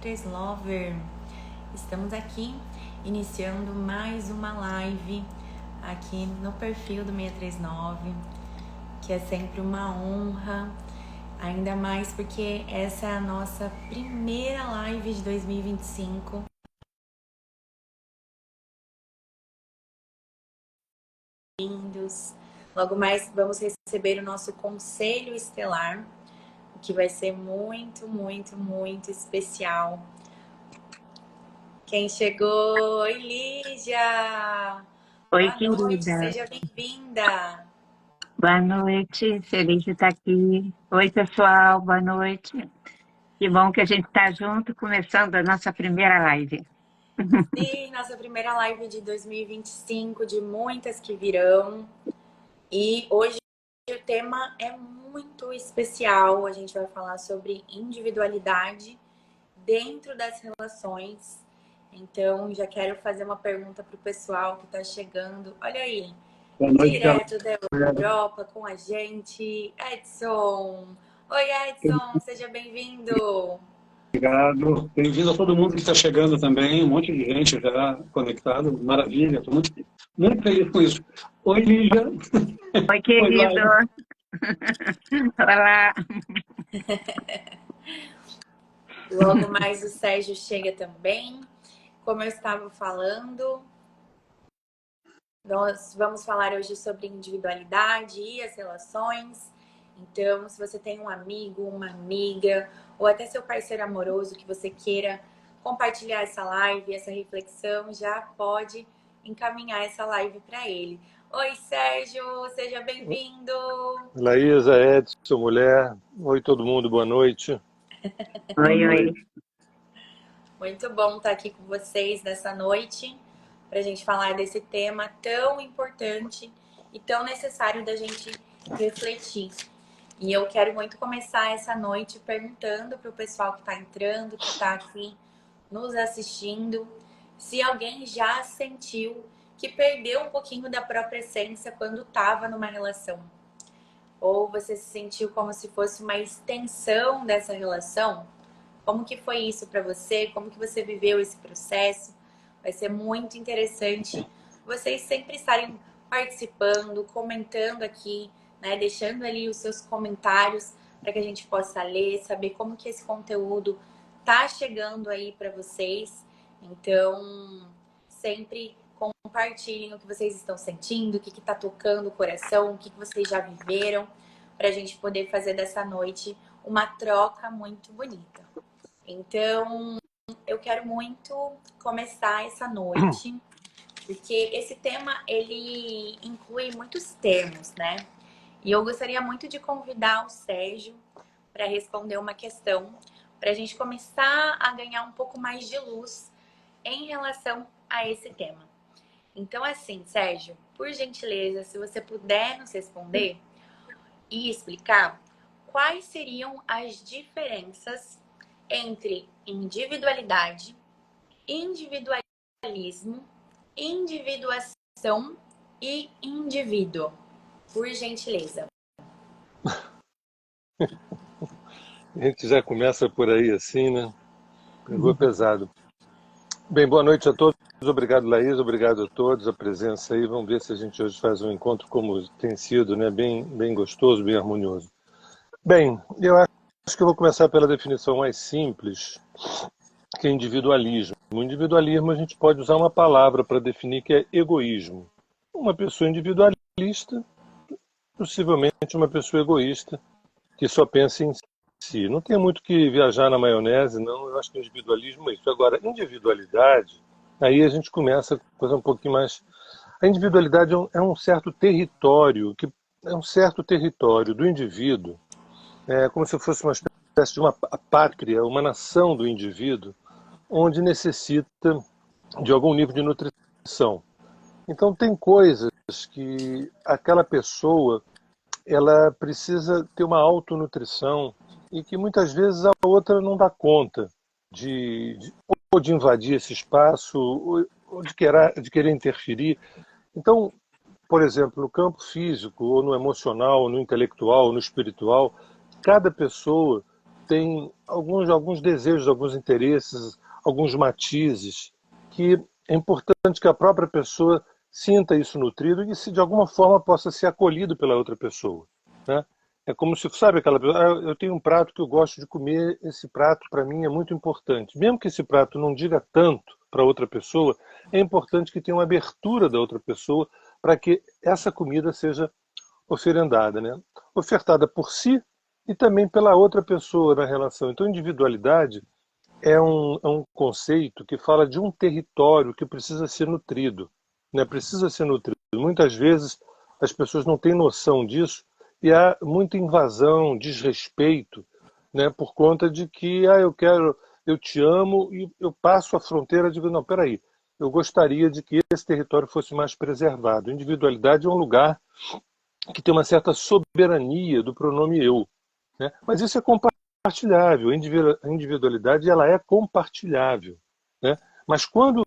63 Lover. Estamos aqui iniciando mais uma live aqui no perfil do 639, que é sempre uma honra, ainda mais porque essa é a nossa primeira live de 2025. Bem-vindos. Logo mais vamos receber o nosso conselho estelar, que vai ser muito, muito, muito especial. Quem chegou? Oi, Lígia! Oi, Boa noite, querida. seja bem-vinda! Boa noite, feliz de estar aqui. Oi, pessoal, boa noite. Que bom que a gente está junto, começando a nossa primeira live. Sim, nossa primeira live de 2025, de muitas que virão. E hoje o tema é muito especial. A gente vai falar sobre individualidade dentro das relações. Então, já quero fazer uma pergunta para o pessoal que está chegando. Olha aí, Boa noite, direto da galera. Europa com a gente, Edson. Oi, Edson, seja bem-vindo. Obrigado. Bem-vindo a todo mundo que está chegando também. Um monte de gente já conectado. Maravilha. Estou muito feliz com isso. Oi, Lígia. Oi, querido. Laila. Olá. Logo mais o Sérgio chega também. Como eu estava falando, nós vamos falar hoje sobre individualidade e as relações. Então, se você tem um amigo, uma amiga, ou até seu parceiro amoroso que você queira compartilhar essa live, essa reflexão, já pode encaminhar essa live para ele. Oi, Sérgio, seja bem-vindo! Laísa, Edson, mulher. Oi, todo mundo, boa noite. Oi. Muito bom estar aqui com vocês nessa noite para a gente falar desse tema tão importante e tão necessário da gente refletir. E eu quero muito começar essa noite perguntando para o pessoal que está entrando, que está aqui nos assistindo, se alguém já sentiu que perdeu um pouquinho da própria essência quando estava numa relação. Ou você se sentiu como se fosse uma extensão dessa relação. Como que foi isso para você? Como que você viveu esse processo? Vai ser muito interessante vocês sempre estarem participando, comentando aqui, né? Deixando ali os seus comentários para que a gente possa ler, saber como que esse conteúdo tá chegando aí para vocês. Então, sempre compartilhem o que vocês estão sentindo, o que está tocando o coração, o que vocês já viveram, para a gente poder fazer dessa noite uma troca muito bonita. Então, eu quero muito começar essa noite, porque esse tema, ele inclui muitos termos, né? E eu gostaria muito de convidar o Sérgio para responder uma questão, para a gente começar a ganhar um pouco mais de luz em relação a esse tema. Então, assim, Sérgio, por gentileza, se você puder nos responder e explicar quais seriam as diferenças entre individualidade, individualismo, individuação e indivíduo. Por gentileza. A gente já começa por aí assim, né? Pegou pesado. Bem, boa noite a todos. Obrigado, Laís. Obrigado a todos a presença aí. Vamos ver se a gente hoje faz um encontro como tem sido, né? Bem gostoso, bem harmonioso. Bem, eu acho que eu vou começar pela definição mais simples, que é individualismo. O individualismo a gente pode usar uma palavra para definir, que é egoísmo. Uma pessoa individualista, possivelmente uma pessoa egoísta, que só pensa em si. Não tem muito que viajar na maionese, não. Eu acho que individualismo é isso. Agora, individualidade, aí a gente começa a coisa um pouquinho mais... A individualidade é um certo território, que é um certo território do indivíduo, como se fosse uma espécie de uma pátria, uma nação do indivíduo, onde necessita de algum nível de nutrição. Então, tem coisas que aquela pessoa ela precisa ter uma autonutrição e que muitas vezes a outra não dá conta ou de invadir esse espaço ou de querer interferir. Então, por exemplo, no campo físico, ou no emocional, ou no intelectual, ou no espiritual, cada pessoa tem alguns desejos, alguns interesses, alguns matizes, que é importante que a própria pessoa sinta isso nutrido e se de alguma forma possa ser acolhido pela outra pessoa, né? É como se, sabe, aquela pessoa, eu tenho um prato que eu gosto de comer, esse prato para mim é muito importante. Mesmo que esse prato não diga tanto para outra pessoa, é importante que tenha uma abertura da outra pessoa para que essa comida seja oferendada, né? Ofertada por si e também pela outra pessoa na relação. Então, individualidade é um conceito que fala de um território que precisa ser nutrido, né? Precisa ser nutrido. Muitas vezes as pessoas não têm noção disso e há muita invasão, desrespeito, né? Por conta de que eu te amo e eu passo a fronteira e digo, não, peraí, eu gostaria de que esse território fosse mais preservado. Individualidade é um lugar que tem uma certa soberania do pronome eu, né? Mas isso é compartilhável. A individualidade ela é compartilhável, né? Mas quando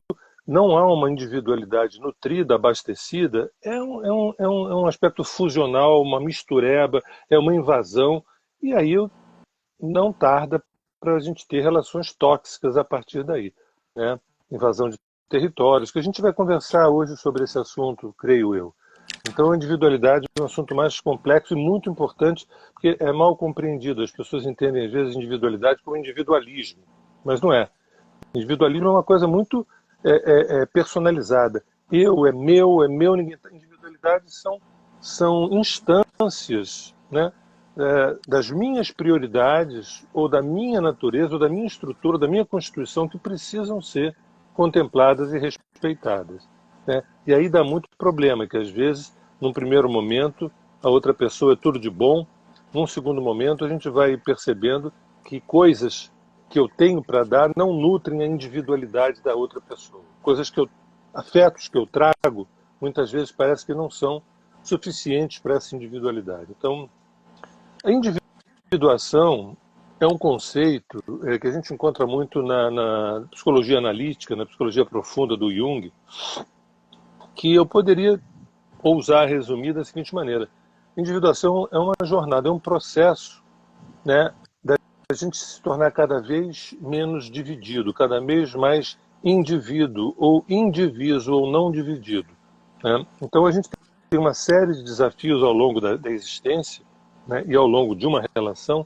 não há uma individualidade nutrida, abastecida, é um aspecto fusional, uma mistureba, é uma invasão, e aí não tarda para a gente ter relações tóxicas a partir daí, né? Invasão de territórios, que a gente vai conversar hoje sobre esse assunto, creio eu. Então, a individualidade é um assunto mais complexo e muito importante, porque é mal compreendido. As pessoas entendem, às vezes, individualidade como individualismo, mas não é. Individualismo é uma coisa muito personalizada. Eu, é meu, ninguém. Individualidade são instâncias, né, das minhas prioridades, ou da minha natureza, ou da minha estrutura, da minha constituição, que precisam ser contempladas e respeitadas, né? E aí dá muito problema, que às vezes, num primeiro momento, a outra pessoa é tudo de bom, num segundo momento a gente vai percebendo que coisas que eu tenho para dar não nutrem a individualidade da outra pessoa. Afetos que eu trago, muitas vezes parece que não são suficientes para essa individualidade. Então, a individuação é um conceito que a gente encontra muito na psicologia analítica, na psicologia profunda do Jung, que eu poderia ousar resumir da seguinte maneira: individuação é uma jornada, é um processo, né, da gente se tornar cada vez menos dividido, cada vez mais indivíduo, ou indiviso, ou não dividido, né? Então a gente tem uma série de desafios ao longo da existência, né, e ao longo de uma relação,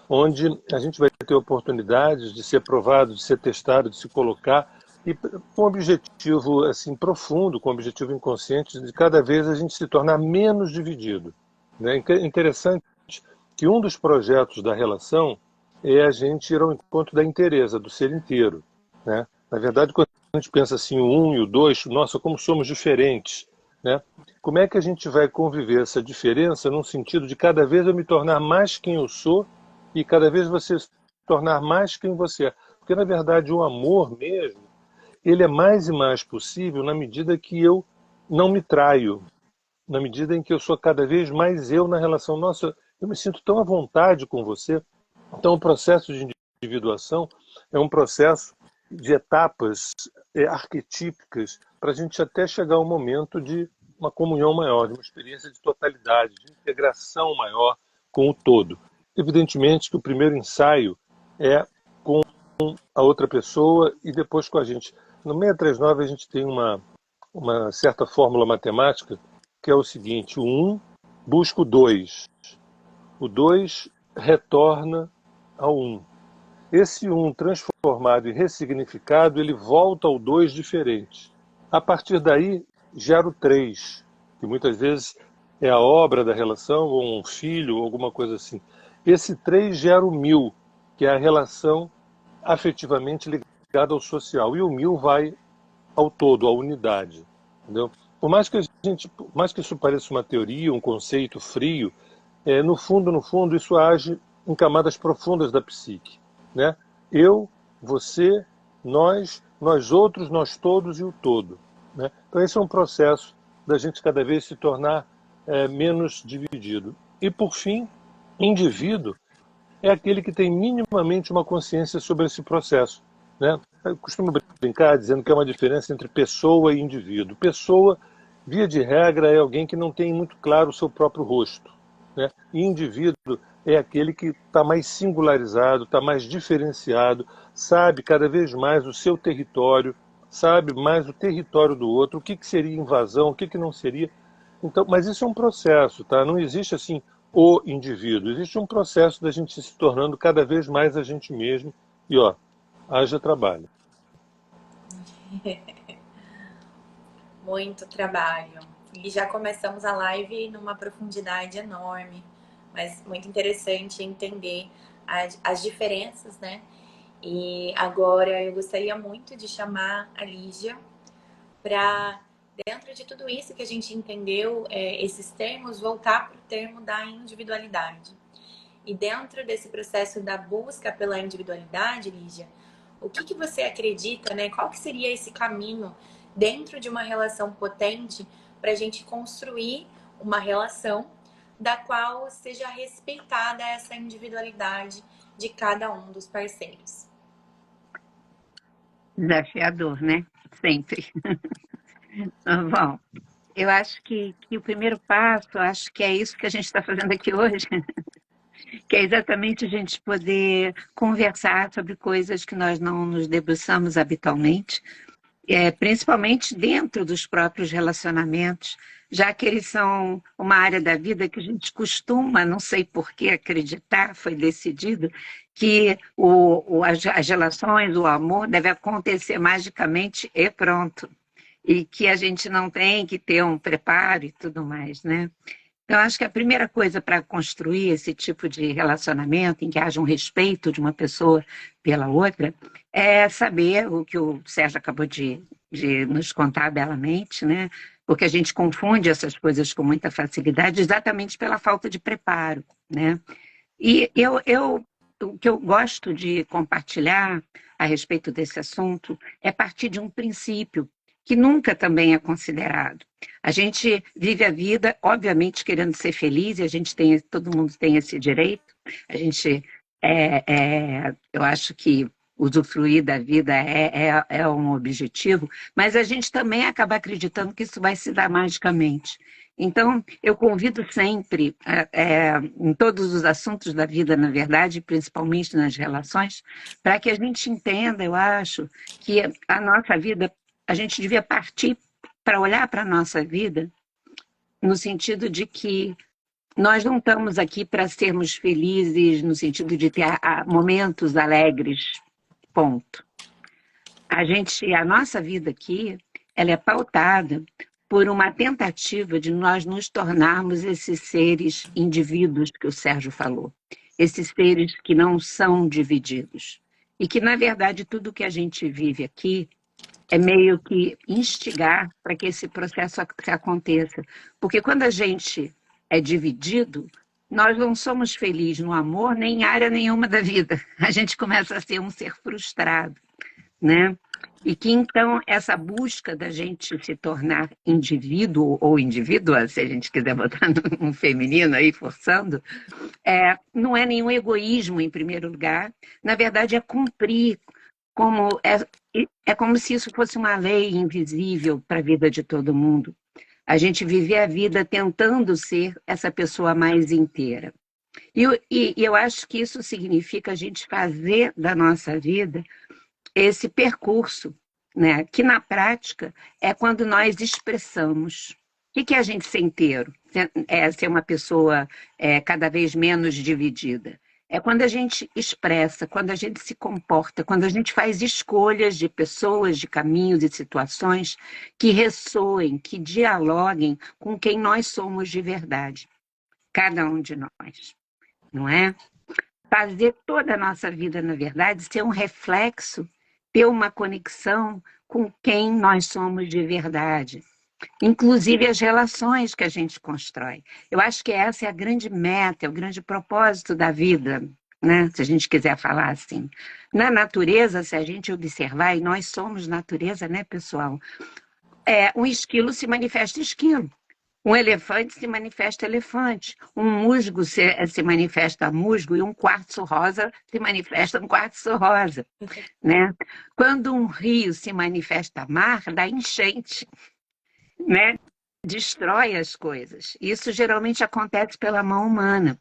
onde a gente vai ter oportunidades de ser provado, de ser testado, de se colocar, e com um objetivo assim profundo, com um objetivo inconsciente, de cada vez a gente se tornar menos dividido, né? É interessante que um dos projetos da relação é a gente ir ao encontro da inteireza, do ser inteiro, né? Na verdade, quando a gente pensa assim, o um e o dois, nossa, como somos diferentes, né? Como é que a gente vai conviver essa diferença num sentido de cada vez eu me tornar mais quem eu sou e cada vez você se tornar mais quem você é? Porque, na verdade, o amor mesmo, ele é mais e mais possível na medida que eu não me traio, na medida em que eu sou cada vez mais eu na relação. Nossa, eu me sinto tão à vontade com você. Então, o processo de individuação é um processo de etapas arquetípicas para a gente até chegar ao momento de uma comunhão maior, de uma experiência de totalidade, de integração maior com o todo. Evidentemente que o primeiro ensaio é com a outra pessoa e depois com a gente. No 639 a gente tem uma certa fórmula matemática que é o seguinte: o 1 busca o 2, o 2 retorna ao 1. Esse 1 transformado e ressignificado, ele volta ao 2 diferente. A partir daí, gera o 3, que muitas vezes é a obra da relação, ou um filho, ou alguma coisa assim. Esse 3 gera o 1000, que é a relação afetivamente ligada ao social. E o 1000 vai ao todo, à unidade. Entendeu? Por mais que isso pareça uma teoria, um conceito frio, no fundo, isso age em camadas profundas da psique, né? Eu, você, nós outros, nós todos e o todo, né? Então esse é um processo da gente cada vez se tornar menos dividido. E por fim, indivíduo é aquele que tem minimamente uma consciência sobre esse processo, né? Eu costumo brincar dizendo que é uma diferença entre pessoa e indivíduo. Pessoa, via de regra, é alguém que não tem muito claro o seu próprio rosto, né? E indivíduo é aquele que está mais singularizado, está mais diferenciado, sabe cada vez mais o seu território, sabe mais o território do outro, o que seria invasão, o que não seria. Então, mas isso é um processo, tá? Não existe assim o indivíduo, existe um processo da gente se tornando cada vez mais a gente mesmo e ó, haja trabalho. Muito trabalho. E já começamos a live numa profundidade enorme, mas muito interessante entender as diferenças, né? E agora eu gostaria muito de chamar a Lígia para, dentro de tudo isso que a gente entendeu, esses termos, voltar para o termo da individualidade. E dentro desse processo da busca pela individualidade, Lígia, o que você acredita, né? Qual que seria esse caminho dentro de uma relação potente para a gente construir uma relação da qual seja respeitada essa individualidade de cada um dos parceiros? Desafiador, né? Sempre. Bom, eu acho que o primeiro passo, acho que é isso que a gente está fazendo aqui hoje, que é exatamente a gente poder conversar sobre coisas que nós não nos debruçamos habitualmente, principalmente dentro dos próprios relacionamentos, já que eles são uma área da vida que a gente costuma, não sei por que acreditar, foi decidido, que as relações, o amor deve acontecer magicamente e pronto. E que a gente não tem que ter um preparo e tudo mais, né? Eu acho que a primeira coisa para construir esse tipo de relacionamento, em que haja um respeito de uma pessoa pela outra, é saber o que o Sérgio acabou de nos contar belamente, né? Porque a gente confunde essas coisas com muita facilidade exatamente pela falta de preparo, né? E o que eu gosto de compartilhar a respeito desse assunto é partir de um princípio que nunca também é considerado. A gente vive a vida, obviamente, querendo ser feliz, e todo mundo tem esse direito. A gente, eu acho que usufruir da vida é um objetivo, mas a gente também acaba acreditando que isso vai se dar magicamente. Então, eu convido sempre, em todos os assuntos da vida, na verdade, principalmente nas relações, para que a gente entenda, eu acho, que a nossa vida, a gente devia partir para olhar para a nossa vida no sentido de que nós não estamos aqui para sermos felizes, no sentido de ter momentos alegres, ponto. A nossa vida aqui, ela é pautada por uma tentativa de nós nos tornarmos esses seres indivíduos que o Sérgio falou, esses seres que não são divididos. E que, na verdade, tudo que a gente vive aqui é meio que instigar para que esse processo aconteça. Porque quando a gente é dividido, nós não somos felizes no amor nem em área nenhuma da vida. A gente começa a ser um ser frustrado, né? E que, então, essa busca da gente se tornar indivíduo ou indivídua, se a gente quiser botar um feminino aí, forçando, não é nenhum egoísmo, em primeiro lugar. Na verdade, é cumprir, é como se isso fosse uma lei invisível para a vida de todo mundo. A gente viver a vida tentando ser essa pessoa mais inteira. E eu acho que isso significa a gente fazer da nossa vida esse percurso, né? Que na prática é quando nós expressamos. O que é a gente ser inteiro? Ser uma pessoa cada vez menos dividida. É quando a gente expressa, quando a gente se comporta, quando a gente faz escolhas de pessoas, de caminhos e situações que ressoem, que dialoguem com quem nós somos de verdade. Cada um de nós, não é? Fazer toda a nossa vida, na verdade, ser um reflexo, ter uma conexão com quem nós somos de verdade. Inclusive as relações que a gente constrói. Eu acho que essa é a grande meta, é o grande propósito da vida, né? Se a gente quiser falar assim. Na natureza, se a gente observar, e nós somos natureza, né, pessoal? Um esquilo se manifesta esquilo. Um elefante se manifesta elefante. Um musgo se manifesta musgo e um quartzo rosa se manifesta um quartzo rosa, né? Quando um rio se manifesta mar, dá enchente, né? destrói as coisas. Isso geralmente acontece pela mão humana.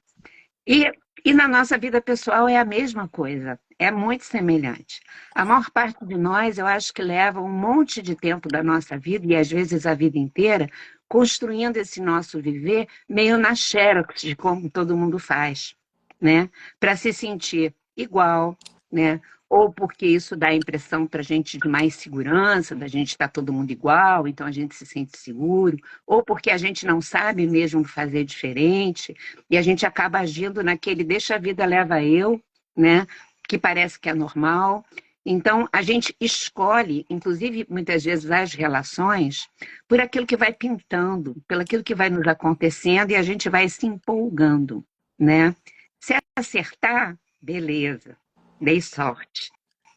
E, e na nossa vida pessoal é a mesma coisa, é muito semelhante. A maior parte de nós, eu acho que leva um monte de tempo da nossa vida, e às vezes a vida inteira, construindo esse nosso viver meio na xerox de como todo mundo faz, né? Para se sentir igual, né? Ou porque isso dá a impressão para a gente de mais segurança, da gente estar todo mundo igual, então a gente se sente seguro, ou porque a gente não sabe mesmo fazer diferente, e a gente acaba agindo naquele deixa a vida leva eu, né? Que parece que é normal. Então, a gente escolhe, inclusive muitas vezes as relações, por aquilo que vai pintando, pelo aquilo que vai nos acontecendo, e a gente vai se empolgando, né? Se acertar, beleza, dei sorte,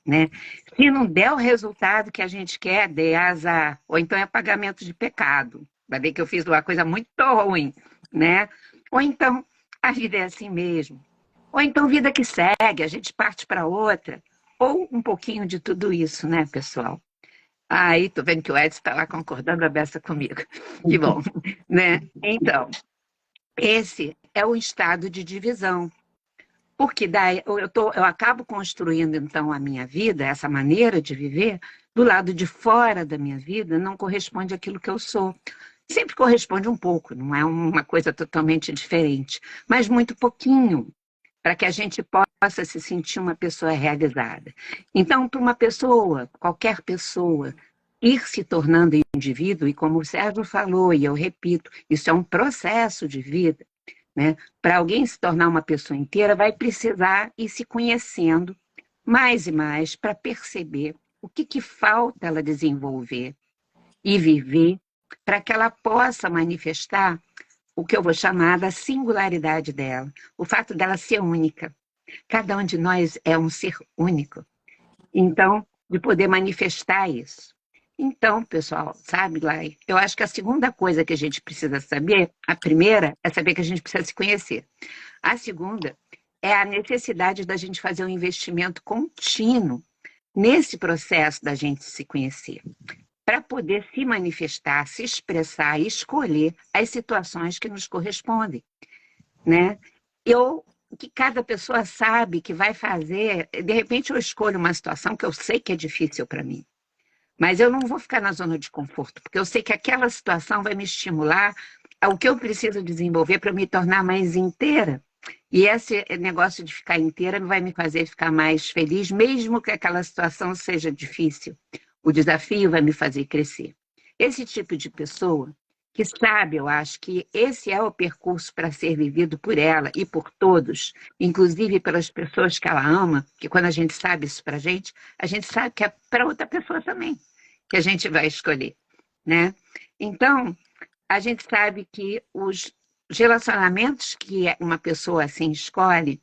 né? Se não der o resultado que a gente quer, dê azar, ou então é pagamento de pecado. Vai ver que eu fiz uma coisa muito ruim, né? Ou então a vida é assim mesmo. Ou então vida que segue, a gente parte para outra. Ou um pouquinho de tudo isso, né, pessoal? Aí, tô vendo que o Edson está lá concordando a beça comigo. Que bom, né? Então, esse é o estado de divisão. Porque daí eu acabo construindo, então, a minha vida, essa maneira de viver, do lado de fora da minha vida, não corresponde àquilo que eu sou. Sempre corresponde um pouco, não é uma coisa totalmente diferente, mas muito pouquinho, para que a gente possa se sentir uma pessoa realizada. Então, para uma pessoa, qualquer pessoa, ir se tornando indivíduo, e como o Sérgio falou, e eu repito, isso é um processo de vida, né? Para alguém se tornar uma pessoa inteira, vai precisar ir se conhecendo mais e mais para perceber o que falta ela desenvolver e viver para que ela possa manifestar o que eu vou chamar da singularidade dela, o fato dela ser única. Cada um de nós é um ser único. Então, de poder manifestar isso. Então, pessoal, sabe, Lai, eu acho que a segunda coisa que a gente precisa saber, a primeira é saber que a gente precisa se conhecer. A segunda é a necessidade da gente fazer um investimento contínuo nesse processo da gente se conhecer, para poder se manifestar, se expressar e escolher as situações que nos correspondem, né? Que cada pessoa sabe que vai fazer, de repente eu escolho uma situação que eu sei que é difícil para mim, mas eu não vou ficar na zona de conforto, porque eu sei que aquela situação vai me estimular ao que eu preciso desenvolver para me tornar mais inteira. E esse negócio de ficar inteira vai me fazer ficar mais feliz, mesmo que aquela situação seja difícil. O desafio vai me fazer crescer. Esse tipo de pessoa que sabe, eu acho que esse é o percurso para ser vivido por ela e por todos, inclusive pelas pessoas que ela ama, que quando a gente sabe isso para a gente sabe que é para outra pessoa também que a gente vai escolher, né? Então, a gente sabe que os relacionamentos que uma pessoa assim escolhe,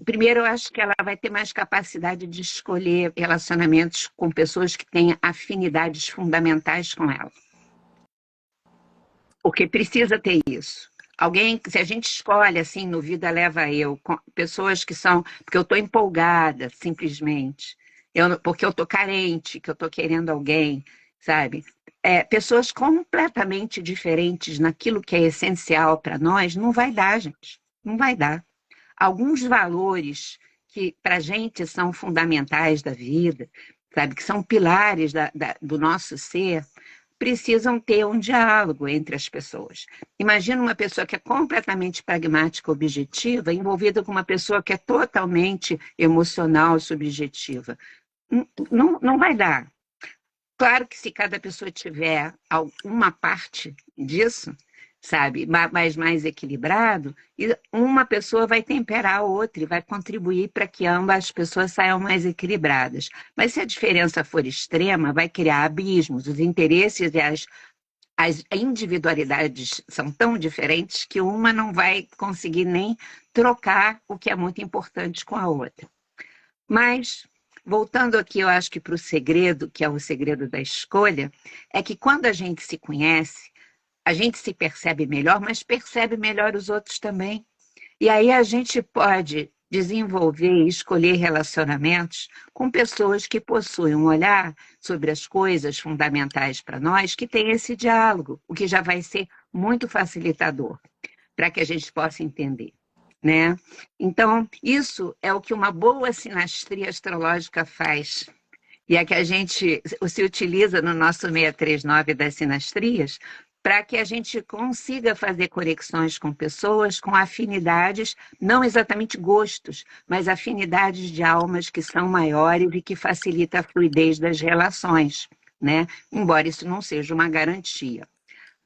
primeiro eu acho que ela vai ter mais capacidade de escolher relacionamentos com pessoas que têm afinidades fundamentais com ela. Porque precisa ter isso. Alguém, se a gente escolhe assim, no Vida Leva Eu, pessoas que são, porque eu estou empolgada, simplesmente, porque eu estou carente, que eu estou querendo alguém, sabe? Pessoas completamente diferentes naquilo que é essencial para nós, não vai dar, gente. Não vai dar. Alguns valores que para a gente são fundamentais da vida, sabe? Que são pilares do nosso ser, precisam ter um diálogo entre as pessoas. Imagina uma pessoa que é completamente pragmática, objetiva, envolvida com uma pessoa que é totalmente emocional, subjetiva. Não vai dar. Claro que se cada pessoa tiver alguma parte disso, sabe, mais equilibrado, uma pessoa vai temperar a outra e vai contribuir para que ambas as pessoas saiam mais equilibradas. Mas se a diferença for extrema, vai criar abismos, os interesses e as individualidades são tão diferentes que uma não vai conseguir nem trocar o que é muito importante com a outra. Mas, voltando aqui, eu acho que para o segredo, que é o segredo da escolha, é que quando a gente se conhece, a gente se percebe melhor, mas percebe melhor os outros também. E aí a gente pode desenvolver e escolher relacionamentos com pessoas que possuem um olhar sobre as coisas fundamentais para nós, que tem esse diálogo, o que já vai ser muito facilitador para que a gente possa entender, né? Então, isso é o que uma boa sinastria astrológica faz. E é que a gente se utiliza no nosso 639 das sinastrias para que a gente consiga fazer conexões com pessoas com afinidades, não exatamente gostos, mas afinidades de almas que são maiores e que facilita a fluidez das relações, né? Embora isso não seja uma garantia.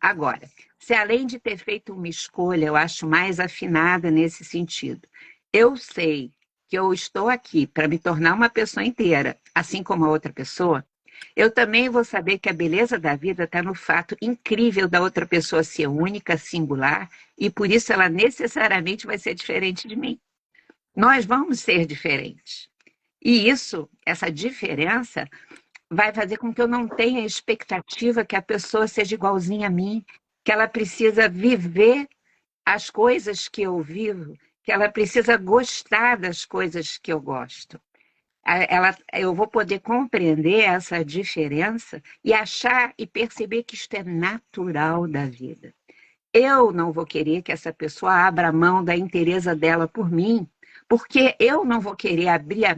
Agora, se além de ter feito uma escolha, eu acho mais afinada nesse sentido, eu sei que eu estou aqui para me tornar uma pessoa inteira, assim como a outra pessoa, eu também vou saber que a beleza da vida está no fato incrível da outra pessoa ser única, singular, e por isso ela necessariamente vai ser diferente de mim. Nós vamos ser diferentes. E isso, essa diferença, vai fazer com que eu não tenha expectativa que a pessoa seja igualzinha a mim, que ela precisa viver as coisas que eu vivo, que ela precisa gostar das coisas que eu gosto. Eu vou poder compreender essa diferença e achar e perceber que isto é natural da vida. Eu não vou querer que essa pessoa abra mão da inteireza dela por mim, porque eu não vou querer abrir a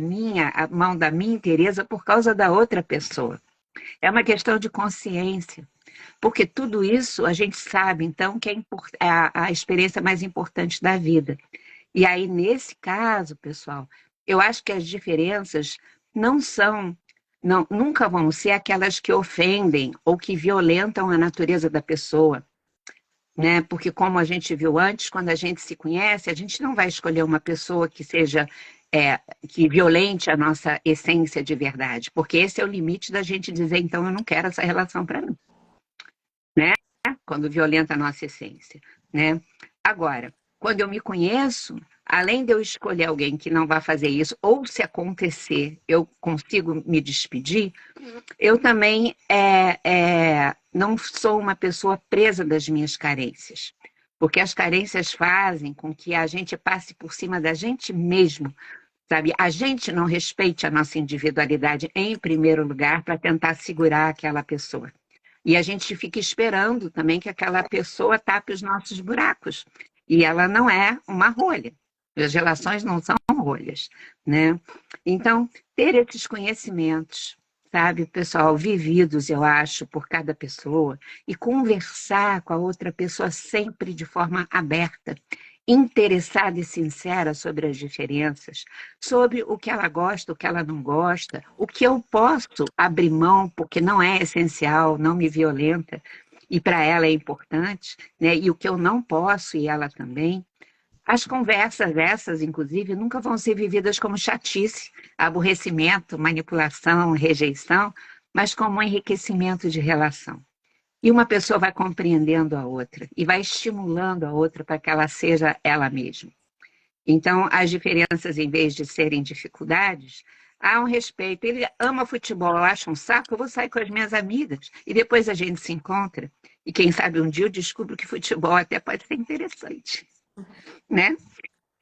mão da minha inteireza por causa da outra pessoa. É uma questão de consciência, porque tudo isso a gente sabe, então, que é a experiência mais importante da vida. E aí, nesse caso, pessoal, eu acho que as diferenças nunca vão ser aquelas que ofendem ou que violentam a natureza da pessoa, né? Porque como a gente viu antes, quando a gente se conhece, a gente não vai escolher uma pessoa que seja que violente a nossa essência de verdade, porque esse é o limite da gente dizer, então, eu não quero essa relação para mim, né? Quando violenta a nossa essência, né? Agora, quando eu me conheço, além de eu escolher alguém que não vai fazer isso, ou se acontecer, eu consigo me despedir, eu também não sou uma pessoa presa das minhas carências, porque as carências fazem com que a gente passe por cima da gente mesmo, sabe? A gente não respeite a nossa individualidade em primeiro lugar para tentar segurar aquela pessoa. E a gente fica esperando também que aquela pessoa tape os nossos buracos. E ela não é uma rolha. As relações não são rolhas, né? Então, ter esses conhecimentos, sabe, pessoal, vividos, eu acho, por cada pessoa, e conversar com a outra pessoa sempre de forma aberta, interessada e sincera sobre as diferenças, sobre o que ela gosta, o que ela não gosta, o que eu posso abrir mão porque não é essencial, não me violenta, e para ela é importante, né? E o que eu não posso, e ela também. As conversas essas, inclusive, nunca vão ser vividas como chatice, aborrecimento, manipulação, rejeição, mas como um enriquecimento de relação. E uma pessoa vai compreendendo a outra e vai estimulando a outra para que ela seja ela mesma. Então, as diferenças, em vez de serem dificuldades, há um respeito. Ele ama futebol, eu acho um saco, eu vou sair com as minhas amigas e depois a gente se encontra. E quem sabe um dia eu descubro que futebol até pode ser interessante, né?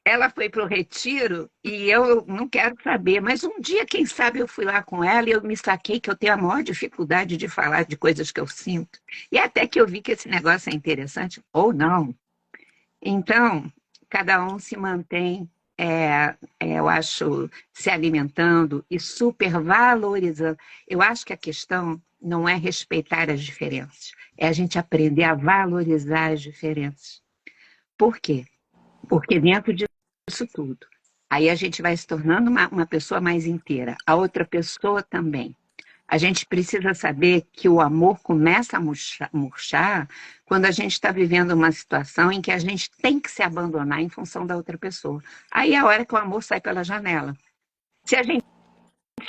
Ela foi para o retiro e eu não quero saber, mas um dia, quem sabe, eu fui lá com ela e eu me saquei que eu tenho a maior dificuldade de falar de coisas que eu sinto. E até que eu vi que esse negócio é interessante, ou não. Então, cada um se mantém, eu acho, se alimentando e supervalorizando. Eu acho que a questão não é respeitar as diferenças, é a gente aprender a valorizar as diferenças. Por quê? Porque dentro disso tudo, aí a gente vai se tornando uma pessoa mais inteira, a outra pessoa também. A gente precisa saber que o amor começa a murchar quando a gente está vivendo uma situação em que a gente tem que se abandonar em função da outra pessoa. Aí é a hora que o amor sai pela janela. Se a gente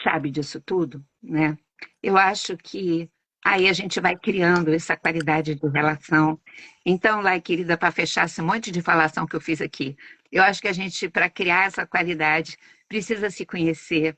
sabe disso tudo, né? Eu acho que aí a gente vai criando essa qualidade de relação. Então, Lai, querida, para fechar esse monte de falação que eu fiz aqui, eu acho que a gente, para criar essa qualidade, precisa se conhecer.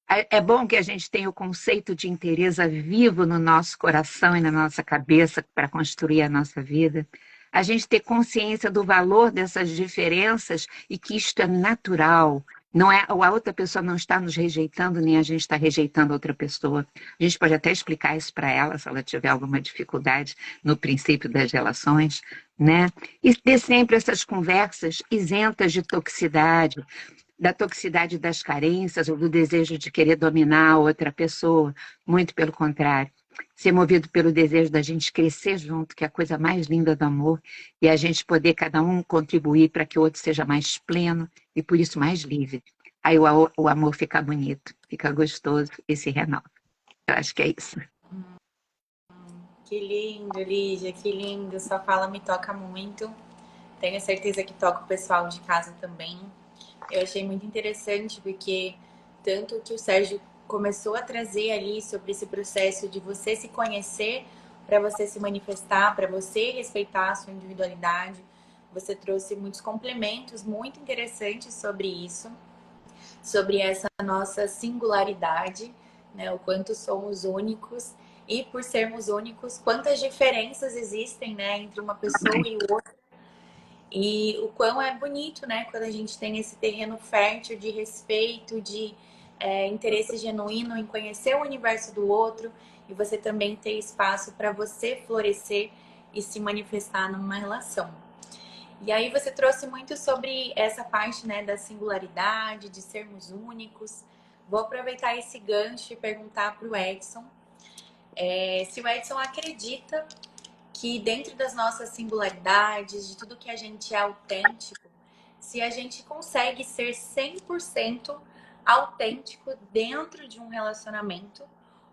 É bom que a gente tenha o conceito de inteireza vivo no nosso coração e na nossa cabeça para construir a nossa vida. a gente ter consciência do valor dessas diferenças e que isto é natural. Não é, a outra pessoa não está nos rejeitando, nem a gente está rejeitando a outra pessoa. A gente pode até explicar isso para ela, se ela tiver alguma dificuldade no princípio das relações, né? E ter sempre essas conversas isentas de toxicidade, da toxicidade das carências ou do desejo de querer dominar a outra pessoa. Muito pelo contrário. Ser movido pelo desejo da gente crescer junto, que é a coisa mais linda do amor, e a gente poder cada um contribuir para que o outro seja mais pleno e por isso mais livre. Aí o amor fica bonito, fica gostoso e se renova. Eu acho que é isso. Que lindo, Lígia, que lindo. Sua fala me toca muito. Tenho certeza que toca o pessoal de casa também. Eu achei muito interessante porque tanto que o Sérgio começou a trazer ali sobre esse processo de você se conhecer para você se manifestar, para você respeitar a sua individualidade. Você trouxe muitos complementos muito interessantes sobre isso, sobre essa nossa singularidade, né? O quanto somos únicos e por sermos únicos, quantas diferenças existem, né, entre uma pessoa e outra. E o quão é bonito, né, quando a gente tem esse terreno fértil de respeito, de interesse genuíno em conhecer o universo do outro e você também ter espaço para você florescer e se manifestar numa relação. E aí você trouxe muito sobre essa parte, né, da singularidade, de sermos únicos. Vou aproveitar esse gancho e perguntar para o Edson se o Edson acredita que dentro das nossas singularidades, de tudo que a gente é autêntico, se a gente consegue ser 100% autêntico dentro de um relacionamento,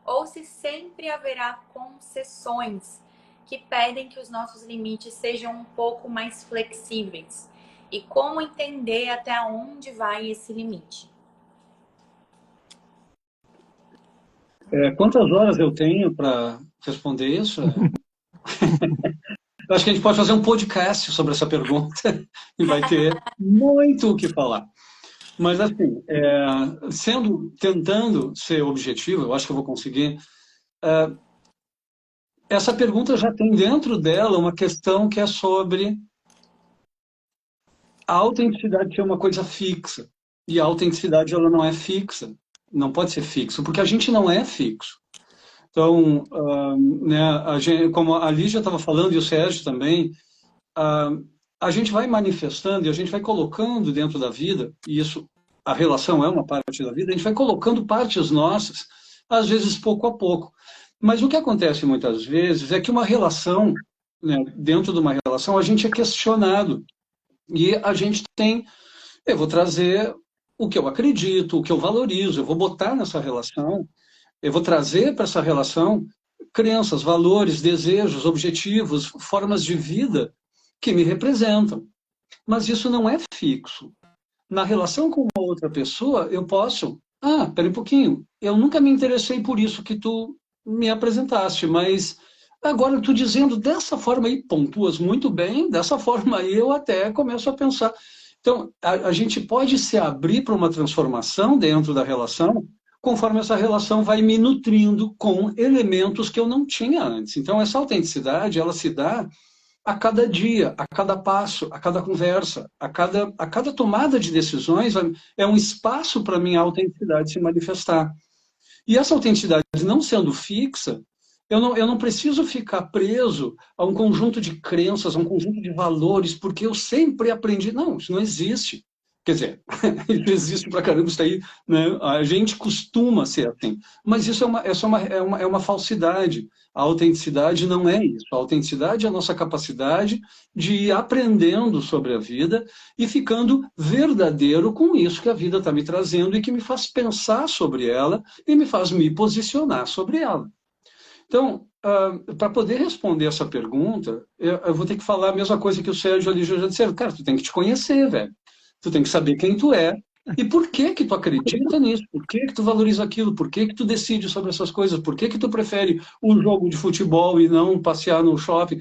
ou se sempre haverá concessões que pedem que os nossos limites sejam um pouco mais flexíveis. E como entender até onde vai esse limite? Quantas horas eu tenho para responder isso? Eu acho que a gente pode fazer um podcast sobre essa pergunta e vai ter muito o que falar. Mas, assim, tentando ser objetivo, eu acho que eu vou conseguir. Essa pergunta já tem dentro dela uma questão que é sobre a autenticidade ser uma coisa fixa. E a autenticidade, ela não é fixa. Não pode ser fixo, porque a gente não é fixo. Então, né, como a Lígia estava falando e o Sérgio também, a gente vai manifestando e a gente vai colocando dentro da vida, e isso, a relação é uma parte da vida, a gente vai colocando partes nossas, às vezes pouco a pouco. Mas o que acontece muitas vezes é que uma relação, né, dentro de uma relação, a gente é questionado. E a gente eu vou trazer o que eu acredito, o que eu valorizo, eu vou botar nessa relação, eu vou trazer para essa relação crenças, valores, desejos, objetivos, formas de vida que me representam. Mas isso não é fixo. Na relação com uma outra pessoa, eu posso... pera um pouquinho, eu nunca me interessei por isso que tu me apresentaste, mas agora tu dizendo dessa forma aí, pontuas muito bem, dessa forma aí eu até começo a pensar. Então, a gente pode se abrir para uma transformação dentro da relação, conforme essa relação vai me nutrindo com elementos que eu não tinha antes. Então, essa autenticidade, ela se dá a cada dia, a cada passo, a cada conversa, a cada tomada de decisões, é um espaço para a minha autenticidade se manifestar. E essa autenticidade não sendo fixa, eu não preciso ficar preso a um conjunto de crenças, a um conjunto de valores, porque eu sempre aprendi. Não, isso não existe. Quer dizer, isso existe pra caramba, isso aí, né? A gente costuma ser assim. Mas isso é uma falsidade. A autenticidade não é isso. A autenticidade é a nossa capacidade de ir aprendendo sobre a vida e ficando verdadeiro com isso que a vida está me trazendo e que me faz pensar sobre ela e me faz me posicionar sobre ela. Então, para poder responder essa pergunta, eu vou ter que falar a mesma coisa que o Sérgio ali já disseram. Cara, tu tem que te conhecer, velho. Tu tem que saber quem tu é e por que que tu acredita nisso, por que que tu valoriza aquilo, por que que tu decide sobre essas coisas, por que que tu prefere um jogo de futebol e não passear no shopping.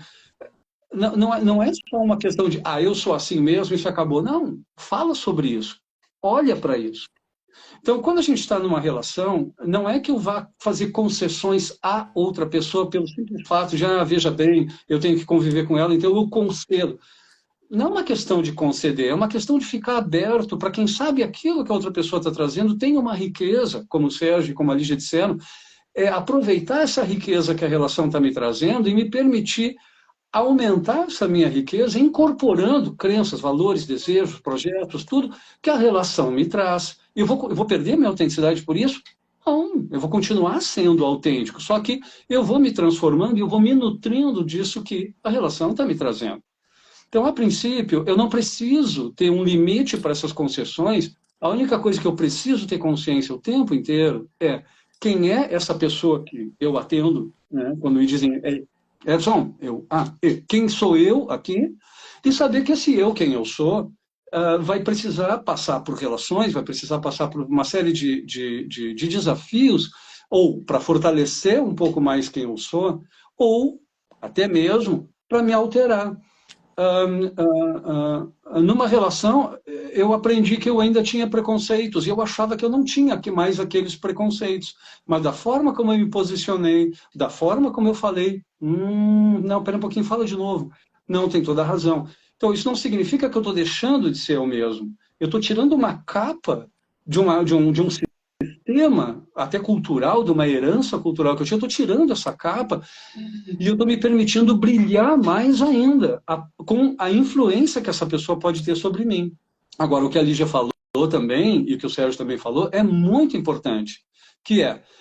Não é só uma questão de, eu sou assim mesmo, isso acabou. Não, fala sobre isso, olha para isso. Então, quando a gente está numa relação, não é que eu vá fazer concessões a outra pessoa pelo simples fato de, veja bem, eu tenho que conviver com ela, então eu concedo. Não é uma questão de conceder, é uma questão de ficar aberto para quem sabe aquilo que a outra pessoa está trazendo tem uma riqueza, como o Sérgio e como a Lígia disseram, aproveitar essa riqueza que a relação está me trazendo e me permitir aumentar essa minha riqueza incorporando crenças, valores, desejos, projetos, tudo que a relação me traz. Eu vou perder minha autenticidade por isso? Não, eu vou continuar sendo autêntico, só que eu vou me transformando e eu vou me nutrindo disso que a relação está me trazendo. Então, a princípio, eu não preciso ter um limite para essas concessões, a única coisa que eu preciso ter consciência o tempo inteiro é quem é essa pessoa que eu atendo, né? Quando me dizem, Edson, quem sou eu aqui? E saber que esse eu, quem eu sou, vai precisar passar por relações, vai precisar passar por uma série de desafios, ou para fortalecer um pouco mais quem eu sou, ou até mesmo para me alterar. Numa relação, eu aprendi que eu ainda tinha preconceitos, e eu achava que eu não tinha mais aqueles preconceitos. Mas da forma como eu me posicionei, da forma como eu falei, não, pera um pouquinho, fala de novo. Não, tem toda a razão. Então, isso não significa que eu estou deixando de ser eu mesmo. Eu estou tirando uma capa de um sistema, até cultural, de uma herança cultural que eu tinha, eu estou tirando essa capa e eu estou me permitindo brilhar mais ainda com a influência que essa pessoa pode ter sobre mim. Agora, o que a Lígia falou também, e o que o Sérgio também falou, é muito importante, que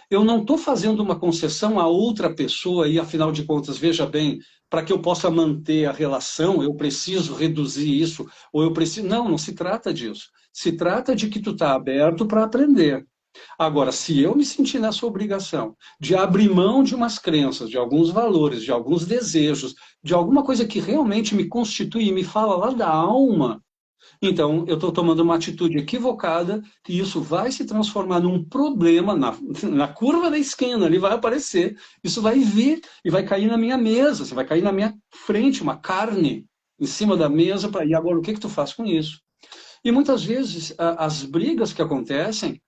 eu não estou fazendo uma concessão a outra pessoa e, afinal de contas, veja bem, para que eu possa manter a relação, eu preciso reduzir isso, ou eu preciso... Não se trata disso. Se trata de que tu está aberto para aprender. Agora, se eu me sentir nessa obrigação de abrir mão de umas crenças, de alguns valores, de alguns desejos, de alguma coisa que realmente me constitui e me fala lá da alma, então eu estou tomando uma atitude equivocada e isso vai se transformar num problema na curva da esquina, ali vai aparecer, isso vai vir e vai cair na minha mesa, você vai cair na minha frente, uma carne em cima da mesa, e agora o que tu faz com isso? E muitas vezes as brigas que acontecem,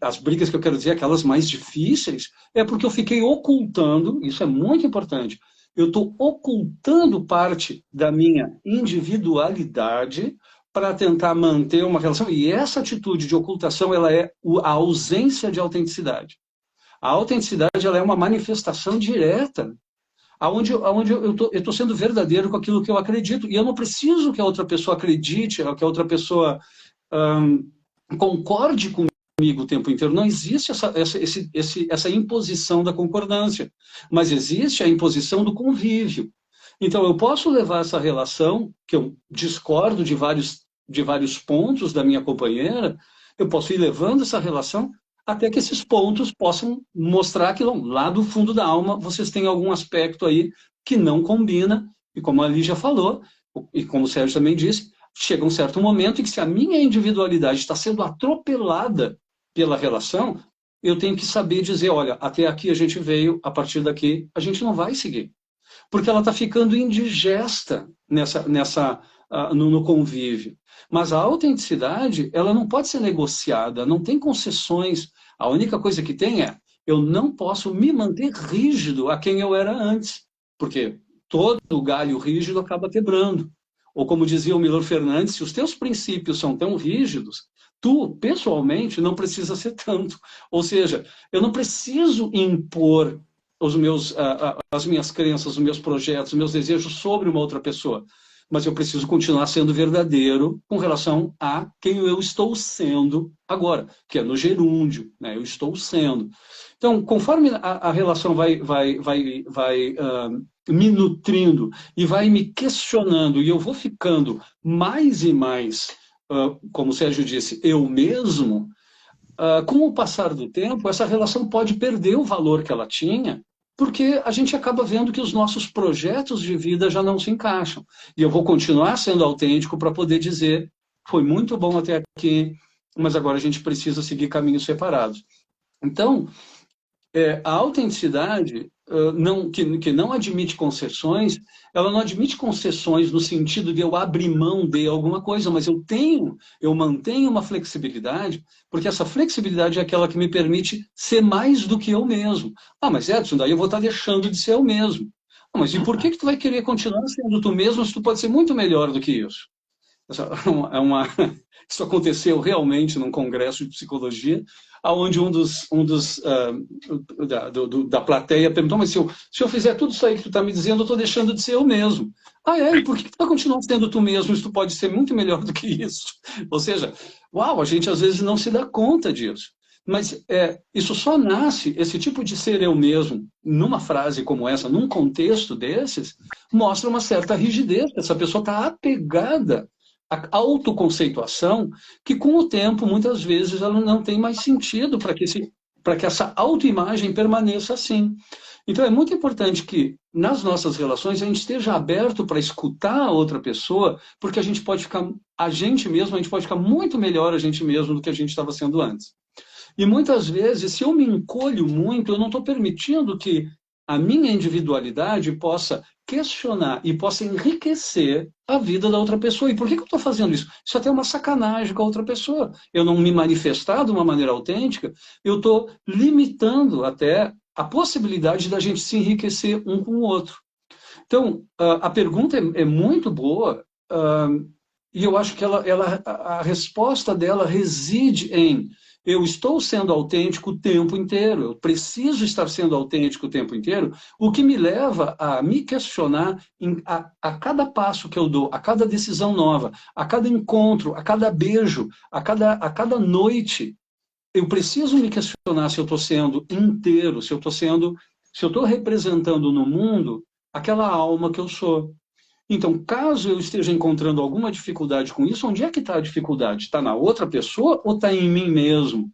as brigas que eu quero dizer, aquelas mais difíceis, é porque eu fiquei ocultando, isso é muito importante, eu estou ocultando parte da minha individualidade para tentar manter uma relação. E essa atitude de ocultação, ela é a ausência de autenticidade. A autenticidade, ela é uma manifestação direta, onde eu estou sendo verdadeiro com aquilo que eu acredito. E eu não preciso que a outra pessoa acredite, que a outra pessoa concorde comigo o tempo inteiro. Não existe essa imposição da concordância, mas existe a imposição do convívio. Então, eu posso levar essa relação, que eu discordo de vários pontos da minha companheira, eu posso ir levando essa relação até que esses pontos possam mostrar que lá do fundo da alma vocês têm algum aspecto aí que não combina, e como a Lígia falou, e como o Sérgio também disse, chega um certo momento em que se a minha individualidade está sendo atropelada pela relação, eu tenho que saber dizer, olha, até aqui a gente veio, a partir daqui a gente não vai seguir. Porque ela está ficando indigesta no convívio. Mas a autenticidade, ela não pode ser negociada, não tem concessões. A única coisa que tem eu não posso me manter rígido a quem eu era antes, porque todo galho rígido acaba quebrando. Ou como dizia o Milor Fernandes, se os teus princípios são tão rígidos, tu, pessoalmente, não precisa ser tanto. Ou seja, eu não preciso impor as minhas crenças, os meus projetos, os meus desejos sobre uma outra pessoa. Mas eu preciso continuar sendo verdadeiro com relação a quem eu estou sendo agora, que é no gerúndio, né? Eu estou sendo. Então, conforme a relação vai me nutrindo e vai me questionando, e eu vou ficando mais e mais, como o Sérgio disse, eu mesmo, com o passar do tempo, essa relação pode perder o valor que ela tinha, porque a gente acaba vendo que os nossos projetos de vida já não se encaixam. E eu vou continuar sendo autêntico para poder dizer, foi muito bom até aqui, mas agora a gente precisa seguir caminhos separados. Então, a autenticidade, que não admite concessões, ela não admite concessões no sentido de eu abrir mão de alguma coisa, mas eu mantenho uma flexibilidade, porque essa flexibilidade é aquela que me permite ser mais do que eu mesmo. Ah, mas Edson, daí eu vou estar deixando de ser eu mesmo. Ah, mas e por que tu vai querer continuar sendo tu mesmo se tu pode ser muito melhor do que isso? Isso aconteceu realmente num congresso de psicologia, onde da plateia perguntou, mas se eu fizer tudo isso aí que tu está me dizendo, eu estou deixando de ser eu mesmo. Ah, é? E por que tu vai continuar sendo tu mesmo se tu pode ser muito melhor do que isso? Ou seja, uau, a gente às vezes não se dá conta disso. Mas isso só nasce, esse tipo de ser eu mesmo, numa frase como essa, num contexto desses, mostra uma certa rigidez, essa pessoa está apegada a autoconceituação, que com o tempo, muitas vezes, ela não tem mais sentido para que essa autoimagem permaneça assim. Então, é muito importante que, nas nossas relações, a gente esteja aberto para escutar a outra pessoa, porque a gente pode ficar, a gente mesmo, a gente pode ficar muito melhor a gente mesmo do que a gente estava sendo antes. E muitas vezes, se eu me encolho muito, eu não estou permitindo que a minha individualidade possa questionar e possa enriquecer a vida da outra pessoa. E por que eu estou fazendo isso? Isso até é uma sacanagem com a outra pessoa. Eu não me manifestar de uma maneira autêntica, eu estou limitando até a possibilidade da gente se enriquecer um com o outro. Então, a pergunta é muito boa, e eu acho que a resposta dela reside em eu estou sendo autêntico o tempo inteiro, eu preciso estar sendo autêntico o tempo inteiro, o que me leva a me questionar a cada passo que eu dou, a cada decisão nova, a cada encontro, a cada beijo, a cada noite. Eu preciso me questionar se eu estou sendo inteiro, se eu estou representando no mundo aquela alma que eu sou. Então, caso eu esteja encontrando alguma dificuldade com isso, onde é que está a dificuldade? Está na outra pessoa ou está em mim mesmo?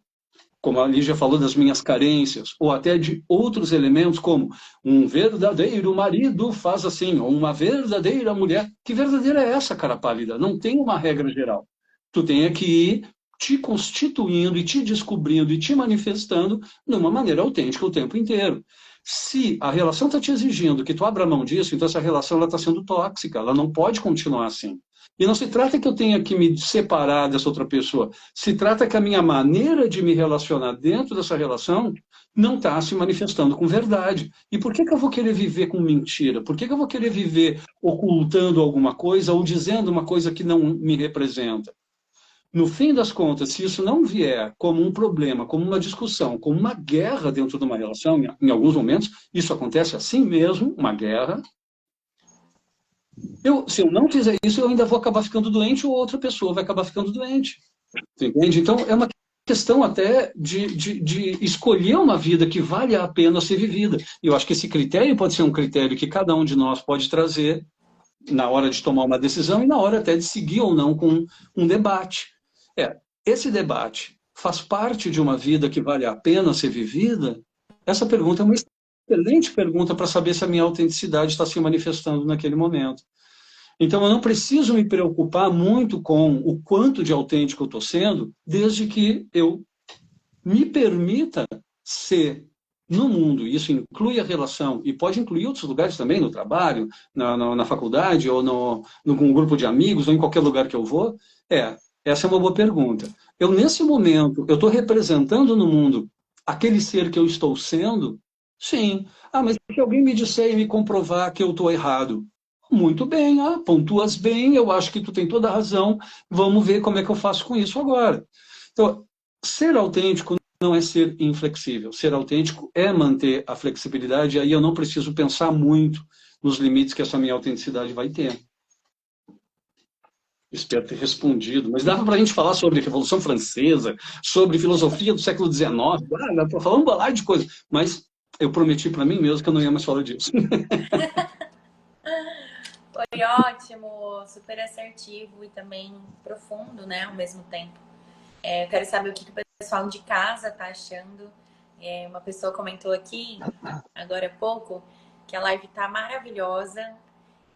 Como a Lígia falou das minhas carências, ou até de outros elementos, como um verdadeiro marido faz assim, ou uma verdadeira mulher. Que verdadeira é essa, cara pálida? Não tem uma regra geral. Tu tem que ir te constituindo e te descobrindo e te manifestando de uma maneira autêntica o tempo inteiro. Se a relação está te exigindo que tu abra mão disso, então essa relação está sendo tóxica, ela não pode continuar assim. E não se trata que eu tenha que me separar dessa outra pessoa, se trata que a minha maneira de me relacionar dentro dessa relação não está se manifestando com verdade. E por que eu vou querer viver com mentira? Por que eu vou querer viver ocultando alguma coisa ou dizendo uma coisa que não me representa? No fim das contas, se isso não vier como um problema, como uma discussão, como uma guerra dentro de uma relação, em alguns momentos, isso acontece assim mesmo, uma guerra. Se eu não fizer isso, eu ainda vou acabar ficando doente ou outra pessoa vai acabar ficando doente. Entende? Então, é uma questão até de escolher uma vida que vale a pena ser vivida. E eu acho que esse critério pode ser um critério que cada um de nós pode trazer na hora de tomar uma decisão e na hora até de seguir ou não com um debate. Esse debate faz parte de uma vida que vale a pena ser vivida? Essa pergunta é uma excelente pergunta para saber se a minha autenticidade está se manifestando naquele momento. Então, eu não preciso me preocupar muito com o quanto de autêntico eu estou sendo, desde que eu me permita ser no mundo. Isso inclui a relação, e pode incluir outros lugares também, no trabalho, na faculdade, ou num grupo de amigos, ou em qualquer lugar que eu vou. Essa é uma boa pergunta. Nesse momento, eu estou representando no mundo aquele ser que eu estou sendo? Sim. Ah, mas se alguém me disser e me comprovar que eu estou errado, muito bem, pontuas bem, eu acho que tu tem toda a razão, vamos ver como é que eu faço com isso agora. Então, ser autêntico não é ser inflexível, ser autêntico é manter a flexibilidade, e aí eu não preciso pensar muito nos limites que essa minha autenticidade vai ter. Espero ter respondido, mas dava para a gente falar sobre Revolução Francesa, sobre filosofia do século XIX, dá para falar um balai de coisas, mas eu prometi para mim mesmo que eu não ia mais falar disso. Foi ótimo, super assertivo e também profundo, né, ao mesmo tempo. Eu quero saber o que o pessoal de casa tá achando. Uma pessoa comentou aqui, agora há pouco, que a live tá maravilhosa.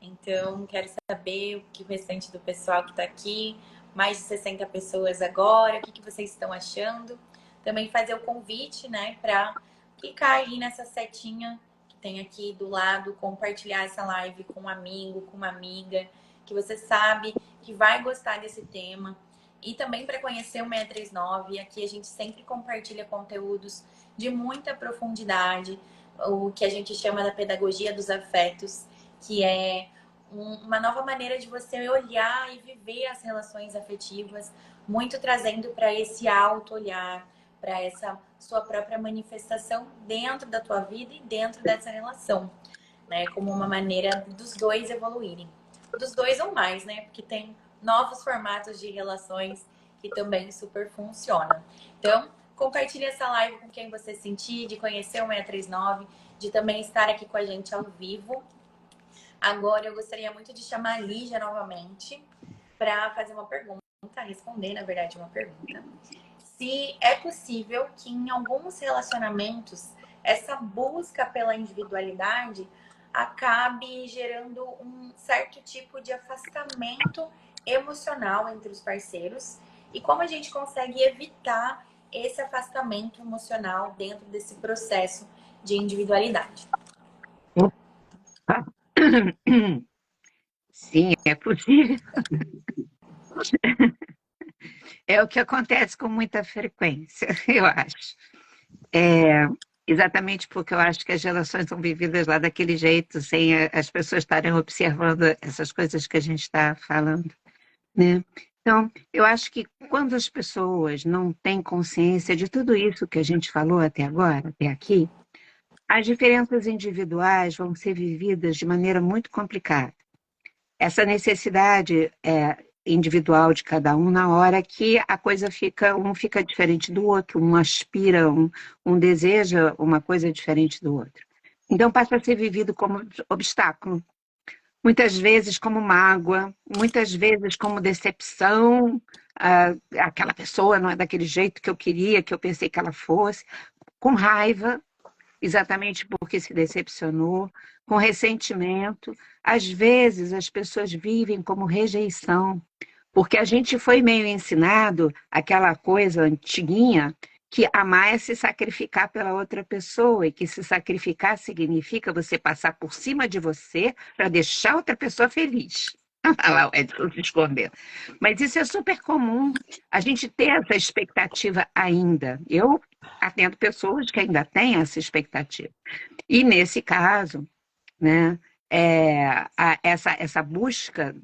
Então, quero saber o que o restante do pessoal que tá aqui, mais de 60 pessoas agora, o que vocês estão achando. Também fazer o convite, né, para clicar aí nessa setinha que tem aqui do lado, compartilhar essa live com um amigo, com uma amiga, que você sabe que vai gostar desse tema. E também para conhecer o 639, aqui a gente sempre compartilha conteúdos de muita profundidade, o que a gente chama da pedagogia dos afetos, que é uma nova maneira de você olhar e viver as relações afetivas, muito trazendo para esse auto-olhar, para essa sua própria manifestação dentro da tua vida e dentro dessa relação, né? Como uma maneira dos dois evoluírem. Dos dois ou mais, né? Porque tem novos formatos de relações que também super funcionam. Então, compartilhe essa live com quem você sentir, de conhecer o 639, de também estar aqui com a gente ao vivo. Agora, eu gostaria muito de chamar a Lígia novamente para fazer uma pergunta, responder, na verdade, uma pergunta. Se é possível que em alguns relacionamentos essa busca pela individualidade acabe gerando um certo tipo de afastamento emocional entre os parceiros e como a gente consegue evitar esse afastamento emocional dentro desse processo de individualidade. Sim, é possível. É o que acontece com muita frequência, eu acho. Exatamente porque eu acho que as relações são vividas lá daquele jeito, sem as pessoas estarem observando essas coisas que a gente está falando, né? Então, eu acho que quando as pessoas não têm consciência de tudo isso que a gente falou até agora, até aqui, as diferenças individuais vão ser vividas de maneira muito complicada. Essa necessidade individual de cada um na hora que a coisa fica, um fica diferente do outro, um aspira, um deseja uma coisa diferente do outro. Então passa a ser vivido como obstáculo, muitas vezes como mágoa, muitas vezes como decepção, aquela pessoa não é daquele jeito que eu queria, que eu pensei que ela fosse, com raiva, exatamente porque se decepcionou, com ressentimento. Às vezes as pessoas vivem como rejeição, porque a gente foi meio ensinado aquela coisa antiguinha que amar é se sacrificar pela outra pessoa e que se sacrificar significa você passar por cima de você para deixar outra pessoa feliz. Olha lá o Edson se escondendo. Mas isso é super comum, a gente ter essa expectativa ainda. Eu atendo pessoas que ainda têm essa expectativa. E nesse caso, né, essa busca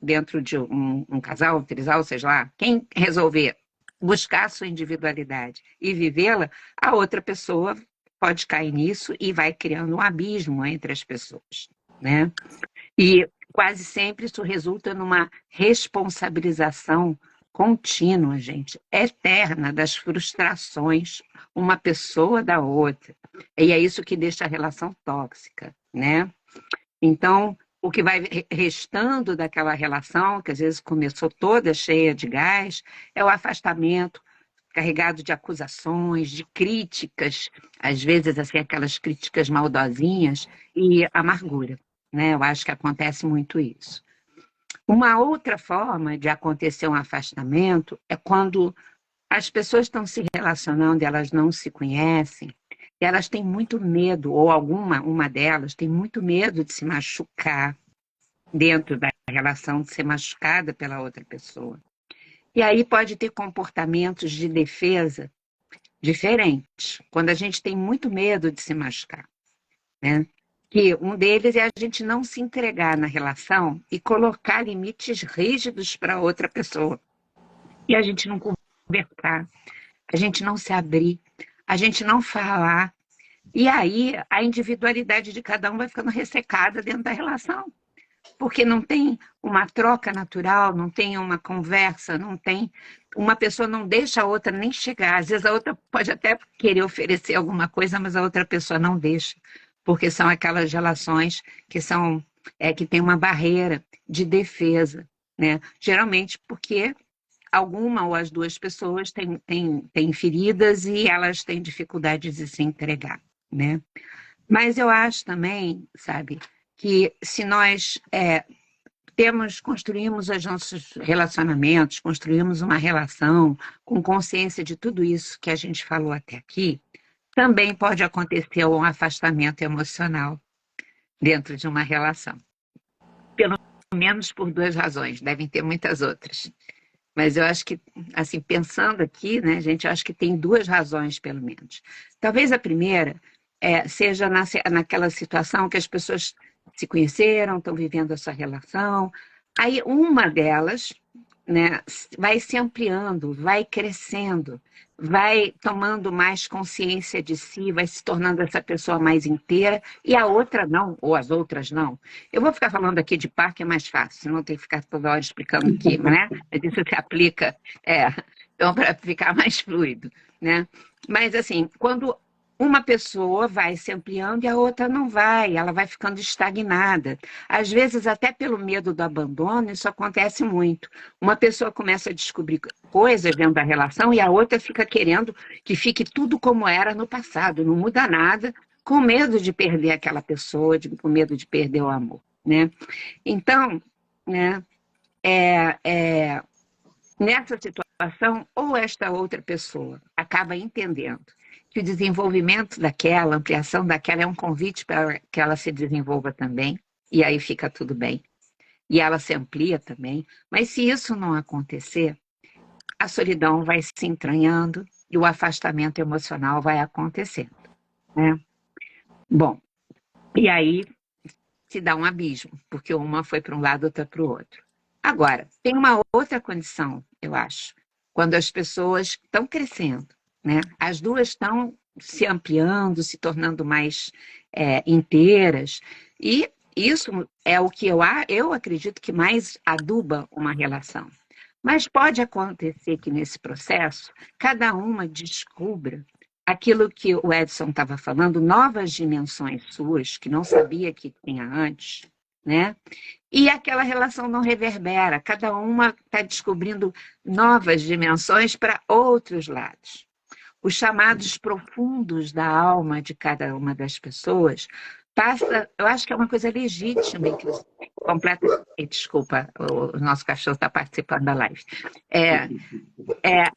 dentro de um casal, um trisal, seja lá, quem resolver buscar a sua individualidade e vivê-la, a outra pessoa pode cair nisso e vai criando um abismo entre as pessoas, né? E quase sempre isso resulta numa responsabilização contínua, gente, eterna das frustrações uma pessoa da outra. E é isso que deixa a relação tóxica, né? Então, o que vai restando daquela relação, que às vezes começou toda cheia de gás, é o afastamento, carregado de acusações, de críticas, às vezes assim, aquelas críticas maldosinhas e amargura, né? Eu acho que acontece muito isso. Uma outra forma de acontecer um afastamento é quando as pessoas estão se relacionando e elas não se conhecem, e elas têm muito medo, ou uma delas tem muito medo de se machucar dentro da relação, de ser machucada pela outra pessoa. E aí pode ter comportamentos de defesa diferentes, quando a gente tem muito medo de se machucar, né? Que um deles é a gente não se entregar na relação e colocar limites rígidos para outra pessoa. E a gente não conversar, a gente não se abrir, a gente não falar. E aí a individualidade de cada um vai ficando ressecada dentro da relação. Porque não tem uma troca natural, não tem uma conversa, não tem... Uma pessoa não deixa a outra nem chegar. Às vezes a outra pode até querer oferecer alguma coisa, mas a outra pessoa não deixa. Porque são aquelas relações que tem uma barreira de defesa, né? Geralmente porque alguma ou as duas pessoas têm feridas e elas têm dificuldades de se entregar, né? Mas eu acho também, sabe, que se nós construímos os nossos relacionamentos, construímos uma relação com consciência de tudo isso que a gente falou até aqui, também pode acontecer um afastamento emocional dentro de uma relação. Pelo menos por 2 razões, devem ter muitas outras. Mas eu acho que, assim, pensando aqui, né, gente, eu acho que tem 2 razões, pelo menos. Talvez a primeira seja naquela situação que as pessoas se conheceram, estão vivendo essa relação. Aí uma delas, né, vai se ampliando, vai crescendo, vai tomando mais consciência de si, vai se tornando essa pessoa mais inteira, e a outra não, ou as outras não. Eu vou ficar falando aqui de par, que é mais fácil, senão tem que ficar toda hora explicando aqui, né? Mas isso se aplica, então, para ficar mais fluido, né? Mas, assim, quando uma pessoa vai se ampliando e a outra não vai, ela vai ficando estagnada. Às vezes, até pelo medo do abandono, isso acontece muito. Uma pessoa começa a descobrir coisas dentro da relação e a outra fica querendo que fique tudo como era no passado, não muda nada, com medo de perder aquela pessoa, com medo de perder o amor, né? Então, né, nessa situação, ou esta outra pessoa acaba entendendo que o desenvolvimento daquela, a ampliação daquela é um convite para que ela se desenvolva também, e aí fica tudo bem. E ela se amplia também. Mas se isso não acontecer, a solidão vai se entranhando e o afastamento emocional vai acontecendo, né? Bom, e aí se dá um abismo, porque uma foi para um lado, outra para o outro. Agora, tem uma outra condição, eu acho, quando as pessoas estão crescendo, né? As duas estão se ampliando, se tornando mais inteiras, e isso é o que eu acredito que mais aduba uma relação. Mas pode acontecer que nesse processo, cada uma descubra aquilo que o Edson estava falando, novas dimensões suas, que não sabia que tinha antes, né? E aquela relação não reverbera, cada uma está descobrindo novas dimensões para outros lados. Os chamados profundos da alma de cada uma das pessoas passa, eu acho que é uma coisa legítima, inclusive, completa. Desculpa, o nosso cachorro está participando da live.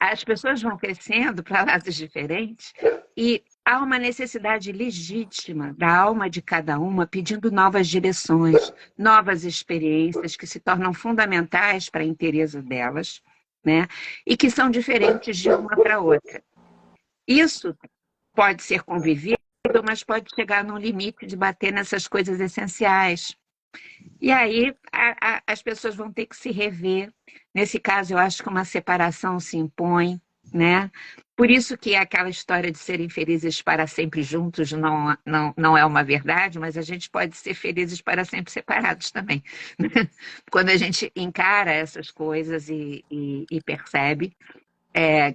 As pessoas vão crescendo para lados diferentes e há uma necessidade legítima da alma de cada uma pedindo novas direções, novas experiências que se tornam fundamentais para a inteireza delas, né? E que são diferentes de uma para outra. Isso pode ser convivido, mas pode chegar num limite de bater nessas coisas essenciais. E aí as pessoas vão ter que se rever. Nesse caso, eu acho que uma separação se impõe, né? Por isso que aquela história de serem felizes para sempre juntos não é uma verdade, mas a gente pode ser felizes para sempre separados também. Quando a gente encara essas coisas e percebe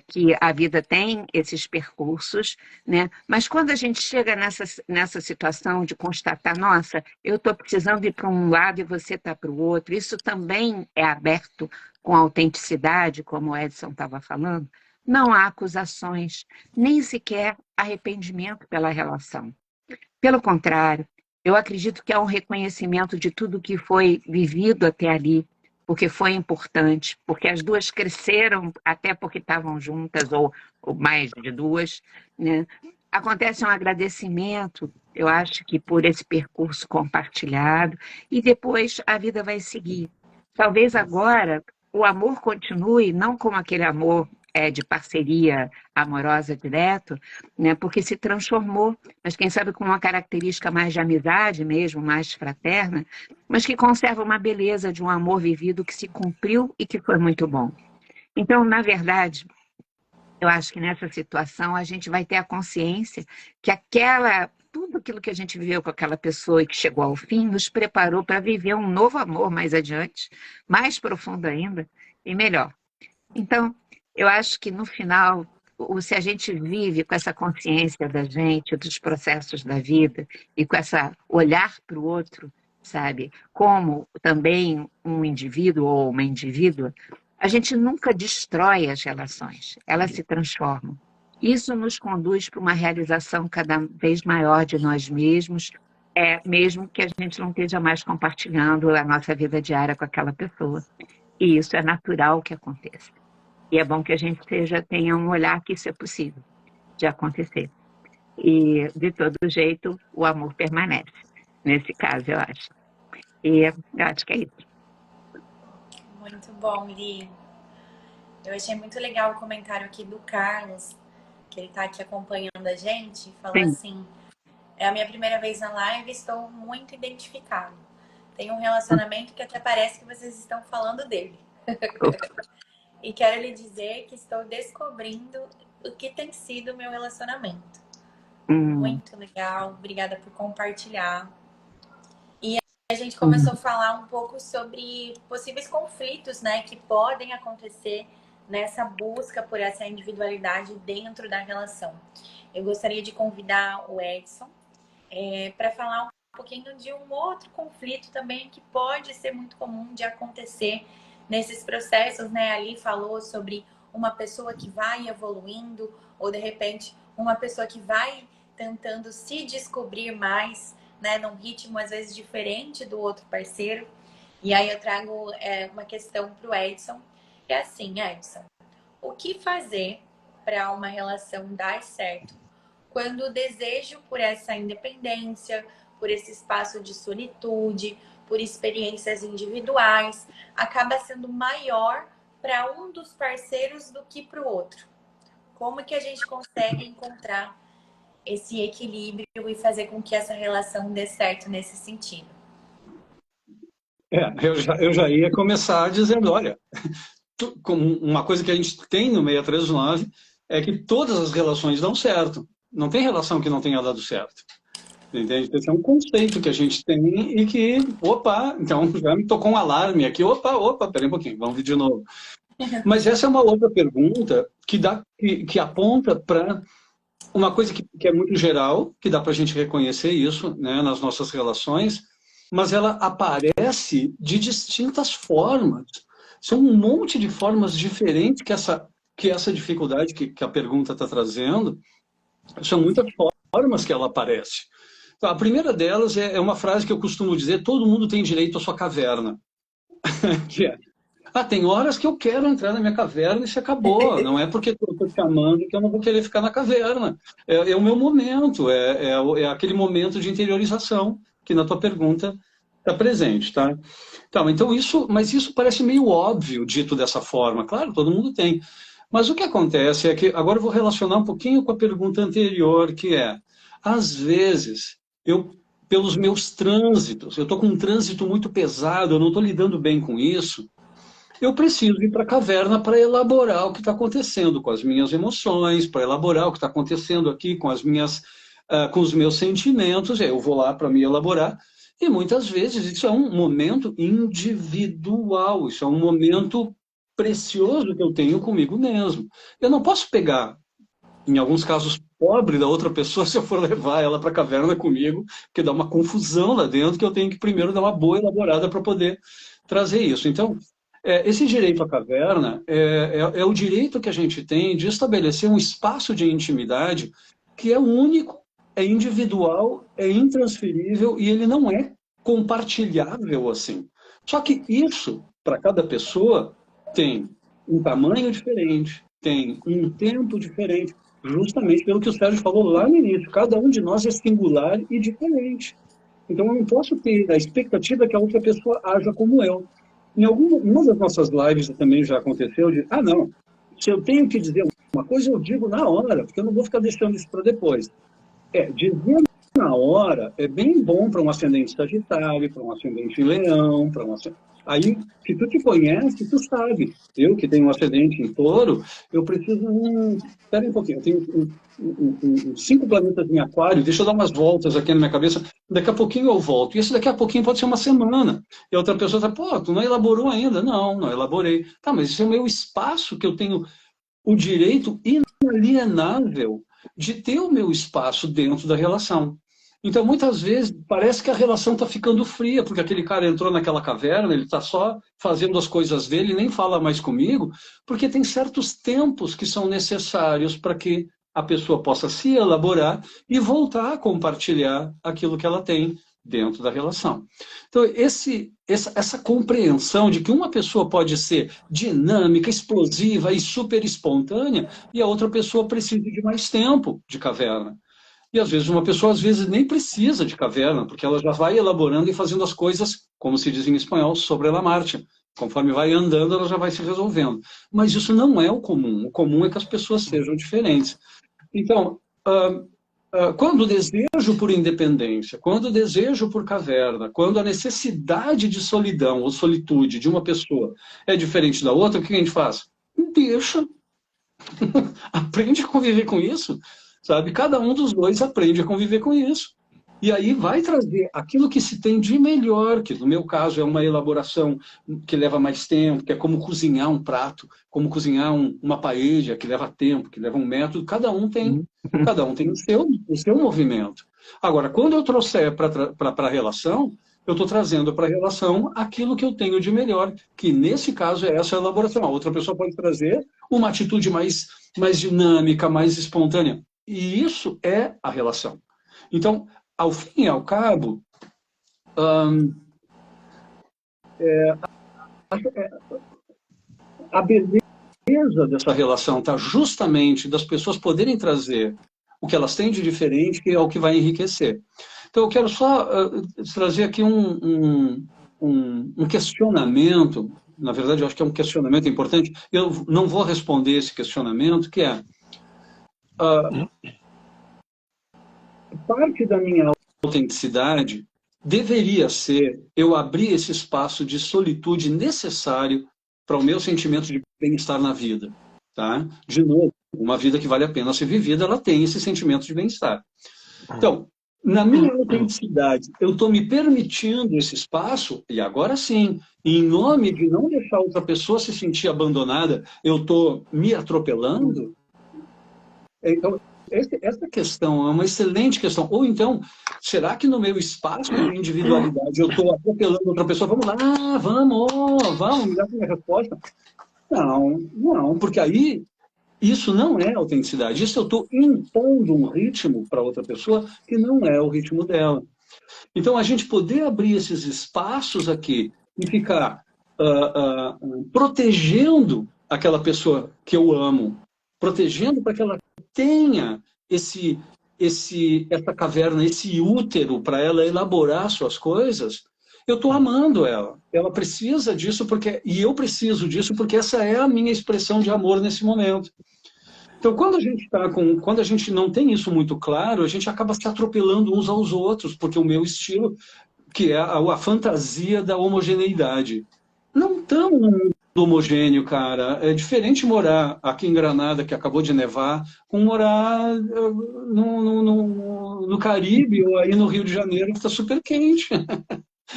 que a vida tem esses percursos, né? Mas quando a gente chega nessa situação de constatar, nossa, eu estou precisando ir para um lado e você está para o outro, isso também é aberto com autenticidade, como o Edson estava falando, não há acusações, nem sequer arrependimento pela relação. Pelo contrário, eu acredito que há um reconhecimento de tudo que foi vivido até ali, porque foi importante, porque as duas cresceram até porque estavam juntas, ou mais de duas, né? Acontece um agradecimento, eu acho que por esse percurso compartilhado, e depois a vida vai seguir. Talvez agora o amor continue, não como aquele amor de parceria amorosa direto, né? Porque se transformou, mas quem sabe com uma característica mais de amizade mesmo, mais fraterna, mas que conserva uma beleza de um amor vivido que se cumpriu e que foi muito bom. Então, na verdade, eu acho que nessa situação a gente vai ter a consciência que tudo aquilo que a gente viveu com aquela pessoa e que chegou ao fim nos preparou para viver um novo amor mais adiante, mais profundo ainda e melhor. Então, eu acho que no final, se a gente vive com essa consciência da gente, dos processos da vida, e com essa olhar para o outro, sabe, como também um indivíduo ou uma indivídua, a gente nunca destrói as relações, elas se transformam. Isso nos conduz para uma realização cada vez maior de nós mesmos, mesmo que a gente não esteja mais compartilhando a nossa vida diária com aquela pessoa. E isso é natural que aconteça. E é bom que a gente tenha um olhar que isso é possível de acontecer. E, de todo jeito, o amor permanece, nesse caso, eu acho. E eu acho que é isso. Muito bom, Li. Eu achei muito legal o comentário aqui do Carlos, que ele tá aqui acompanhando a gente, falou Sim. assim: é a minha primeira vez na live, estou muito identificado. Tem um relacionamento que até parece que vocês estão falando dele. E quero lhe dizer que estou descobrindo o que tem sido o meu relacionamento. Muito legal, obrigada por compartilhar. E a gente começou a falar um pouco sobre possíveis conflitos, né, que podem acontecer nessa busca por essa individualidade dentro da relação. Eu gostaria de convidar o Edson para falar um pouquinho de um outro conflito também que pode ser muito comum de acontecer nesses processos, né? Ali falou sobre uma pessoa que vai evoluindo ou de repente uma pessoa que vai tentando se descobrir mais, né? Num ritmo às vezes diferente do outro parceiro. E aí eu trago uma questão para o Edson, que é assim, Edson, o que fazer para uma relação dar certo quando o desejo por essa independência, por esse espaço de solitude, por experiências individuais, acaba sendo maior para um dos parceiros do que para o outro? Como que a gente consegue encontrar esse equilíbrio e fazer com que essa relação dê certo nesse sentido? Eu já ia começar dizendo, olha, como uma coisa que a gente tem no 639 é que todas as relações dão certo. Não tem relação que não tenha dado certo. Entende? Esse é um conceito que a gente tem e que, opa, então já me tocou um alarme aqui, opa, peraí um pouquinho, vamos ver de novo. Mas essa é uma outra pergunta que aponta para uma coisa que é muito geral, que dá para a gente reconhecer isso, né, nas nossas relações, mas ela aparece de distintas formas. São um monte de formas diferentes que essa dificuldade que a pergunta está trazendo, são muitas formas que ela aparece. A primeira delas é uma frase que eu costumo dizer: todo mundo tem direito à sua caverna. Que é, tem horas que eu quero entrar na minha caverna e se acabou. Não é porque eu estou te amando que eu não vou querer ficar na caverna. É o meu momento, é aquele momento de interiorização que na tua pergunta está presente, tá? Então mas isso parece meio óbvio, dito dessa forma. Claro, todo mundo tem. Mas o que acontece é que, agora eu vou relacionar um pouquinho com a pergunta anterior, que é, às vezes, pelos meus trânsitos, eu estou com um trânsito muito pesado, eu não estou lidando bem com isso, eu preciso ir para a caverna para elaborar o que está acontecendo com as minhas emoções, para elaborar o que está acontecendo aqui com com os meus sentimentos, eu vou lá para me elaborar, e muitas vezes isso é um momento individual, isso é um momento precioso que eu tenho comigo mesmo. Eu não posso pegar, em alguns casos, pobre da outra pessoa se eu for levar ela para a caverna comigo, porque dá uma confusão lá dentro que eu tenho que primeiro dar uma boa elaborada para poder trazer isso. Então, esse direito à caverna é o direito que a gente tem de estabelecer um espaço de intimidade que é único, é individual, é intransferível e ele não é compartilhável assim. Só que isso, para cada pessoa, tem um tamanho diferente, tem um tempo diferente, justamente pelo que o Sérgio falou lá no início. Cada um de nós é singular e diferente. Então, eu não posso ter a expectativa que a outra pessoa haja como eu. Em alguma das nossas lives também já aconteceu de, não, se eu tenho que dizer uma coisa, eu digo na hora, porque eu não vou ficar deixando isso para depois. Dizer na hora é bem bom para um ascendente sagitário, para um ascendente leão, Aí, se tu te conhece, tu sabe. Eu, que tenho um ascendente em touro, eu preciso... Espera um pouquinho, eu tenho 5 planetas em aquário, deixa eu dar umas voltas aqui na minha cabeça, daqui a pouquinho eu volto. E esse daqui a pouquinho pode ser uma semana. E a outra pessoa está, tu não elaborou ainda? Não elaborei. Mas esse é o meu espaço que eu tenho o direito inalienável de ter o meu espaço dentro da relação. Então, muitas vezes, parece que a relação está ficando fria, porque aquele cara entrou naquela caverna, ele está só fazendo as coisas dele, nem fala mais comigo, porque tem certos tempos que são necessários para que a pessoa possa se elaborar e voltar a compartilhar aquilo que ela tem dentro da relação. Então, essa compreensão de que uma pessoa pode ser dinâmica, explosiva e super espontânea, e a outra pessoa precisa de mais tempo de caverna. E às vezes uma pessoa às vezes nem precisa de caverna, porque ela já vai elaborando e fazendo as coisas, como se diz em espanhol, sobre la marcha. Conforme vai andando, ela já vai se resolvendo. Mas isso não é o comum. O comum é que as pessoas sejam diferentes. Então, quando o desejo por independência, quando o desejo por caverna, quando a necessidade de solidão ou solitude de uma pessoa é diferente da outra, o que a gente faz? Deixa. Aprende a conviver com isso, sabe? Cada um dos dois aprende a conviver com isso. E aí vai trazer aquilo que se tem de melhor, que no meu caso é uma elaboração que leva mais tempo, que é como cozinhar um prato, como cozinhar uma paella, que leva tempo, que leva um método, cada um tem o seu movimento. Agora, quando eu trouxer para a relação, eu estou trazendo para a relação aquilo que eu tenho de melhor, que nesse caso é essa elaboração. A outra pessoa pode trazer uma atitude mais dinâmica, mais espontânea. E isso é a relação. Então, ao fim e ao cabo, a beleza dessa relação está justamente das pessoas poderem trazer o que elas têm de diferente, que é o que vai enriquecer. Então, eu quero só trazer aqui um questionamento. Na verdade, eu acho que é um questionamento importante. Eu não vou responder esse questionamento, que é parte da minha autenticidade deveria ser eu abrir esse espaço de solitude necessário para o meu sentimento de bem-estar na vida. Tá? De novo, uma vida que vale a pena ser vivida, ela tem esse sentimento de bem-estar. Então, na minha autenticidade, eu estou me permitindo esse espaço, e agora sim, em nome de não deixar outra pessoa se sentir abandonada, eu estou me atropelando? Então, essa questão é uma excelente questão. Ou então, será que no meu espaço de individualidade eu estou atropelando outra pessoa? Vamos lá, vamos, me dá a minha resposta. Não, porque aí isso não é autenticidade. Isso eu estou impondo um ritmo para outra pessoa que não é o ritmo dela. Então, a gente poder abrir esses espaços aqui e ficar protegendo aquela pessoa que eu amo, protegendo para que ela tenha essa caverna, esse útero para ela elaborar suas coisas, eu estou amando ela. Ela precisa disso e eu preciso disso porque essa é a minha expressão de amor nesse momento. Então, quando a gente não tem isso muito claro, a gente acaba se atropelando uns aos outros, porque o meu estilo, que é a fantasia da homogeneidade. Não estamos num mundo homogêneo, cara. É diferente morar aqui em Granada, que acabou de nevar, com morar no Caribe ou aí no Rio de Janeiro, que está super quente.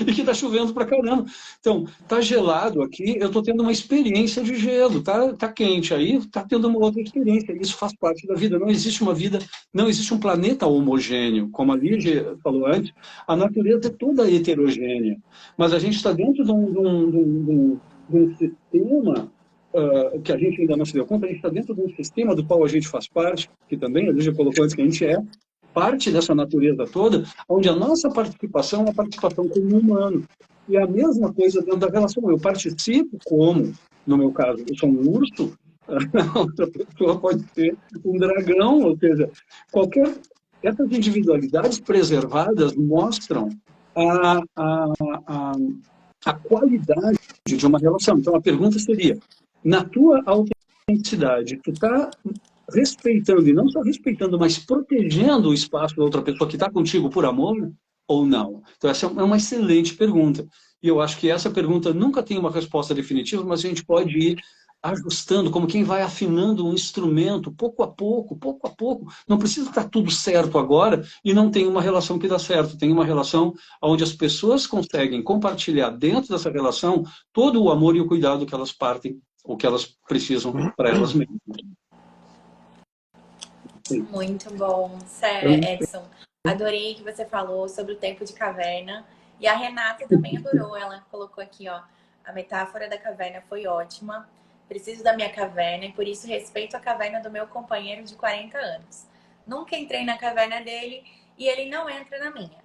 E que está chovendo pra caramba. Então, tá gelado aqui, eu estou tendo uma experiência de gelo, tá quente, aí está tendo uma outra experiência. Isso faz parte da vida. Não existe uma vida, não existe um planeta homogêneo. Como a Lígia falou antes, a natureza é toda heterogênea. Mas a gente está dentro de um sistema que a gente ainda não se deu conta, a gente está dentro de um sistema do qual a gente faz parte, que também a Lígia colocou antes que a gente é parte dessa natureza toda, onde a nossa participação é uma participação como humano. E é a mesma coisa dentro da relação. Eu participo como, no meu caso, eu sou um urso, a outra pessoa pode ser um dragão, ou seja, essas individualidades preservadas mostram a qualidade de uma relação. Então, a pergunta seria, na tua autenticidade, tu está respeitando, e não só respeitando, mas protegendo o espaço da outra pessoa que está contigo por amor ou não? Então, essa é uma excelente pergunta. E eu acho que essa pergunta nunca tem uma resposta definitiva, mas a gente pode ir ajustando, como quem vai afinando um instrumento, pouco a pouco, pouco a pouco. Não precisa estar tudo certo agora e não tem uma relação que dá certo. Tem uma relação onde as pessoas conseguem compartilhar dentro dessa relação todo o amor e o cuidado que elas partem, ou que elas precisam para elas mesmas. Muito bom. Sério, Edson. Adorei que você falou sobre o tempo de caverna. E a Renata também adorou. Ela colocou aqui, ó, a metáfora da caverna foi ótima. Preciso da minha caverna e por isso respeito a caverna do meu companheiro de 40 anos. Nunca entrei na caverna dele e ele não entra na minha.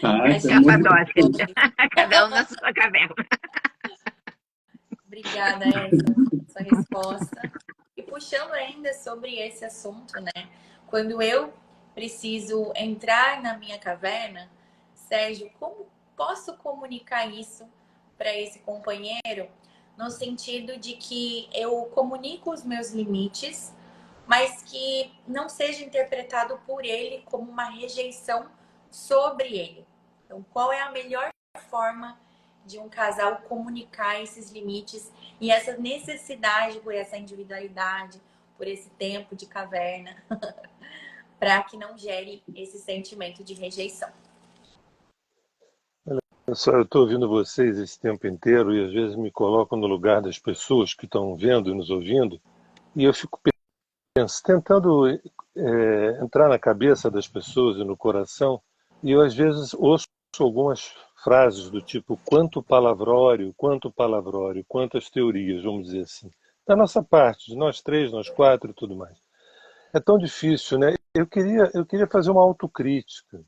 Capadócia. Cada um na sua caverna. Obrigada, Edson, pela sua resposta. E por puxando ainda sobre esse assunto, né? Quando eu preciso entrar na minha caverna, Sérgio, como posso comunicar isso para esse companheiro? No sentido de que eu comunico os meus limites, mas que não seja interpretado por ele como uma rejeição sobre ele. Então, qual é a melhor forma de um casal comunicar esses limites e essa necessidade por essa individualidade, por esse tempo de caverna, para que não gere esse sentimento de rejeição? Eu estou ouvindo vocês esse tempo inteiro e às vezes me coloco no lugar das pessoas que estão vendo e nos ouvindo e eu fico tentando entrar na cabeça das pessoas e no coração, e eu às vezes ouço algumas frases do tipo quanto palavrório, quantas teorias, vamos dizer assim, da nossa parte, de nós três, nós quatro e tudo mais. É tão difícil, né? Eu queria fazer uma autocrítica.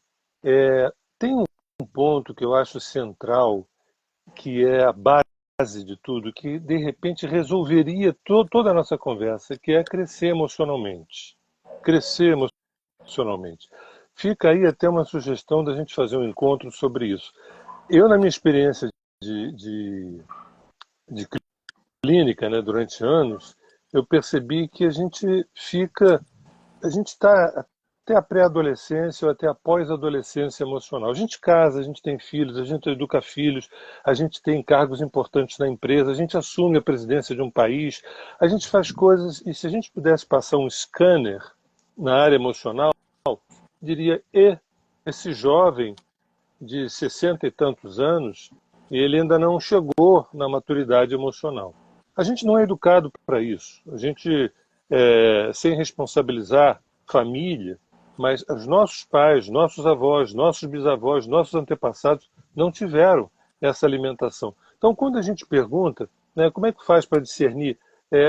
Tem um ponto que eu acho central, que é a base de tudo, que de repente resolveria toda a nossa conversa, que é crescer emocionalmente. Crescer emocionalmente. Fica aí até uma sugestão da gente fazer um encontro sobre isso. Eu, na minha experiência de clínica, né, durante anos, eu percebi que a gente está até a pré-adolescência ou até a pós-adolescência emocional. A gente casa, a gente tem filhos, a gente educa filhos, a gente tem cargos importantes na empresa, a gente assume a presidência de um país, a gente faz coisas, e se a gente pudesse passar um scanner na área emocional, diria, esse jovem de 60 e tantos anos, ele ainda não chegou na maturidade emocional. A gente não é educado para isso. A gente, sem responsabilizar família, mas os nossos pais, nossos avós, nossos bisavós, nossos antepassados não tiveram essa alimentação. Então, quando a gente pergunta, né, como é que faz para discernir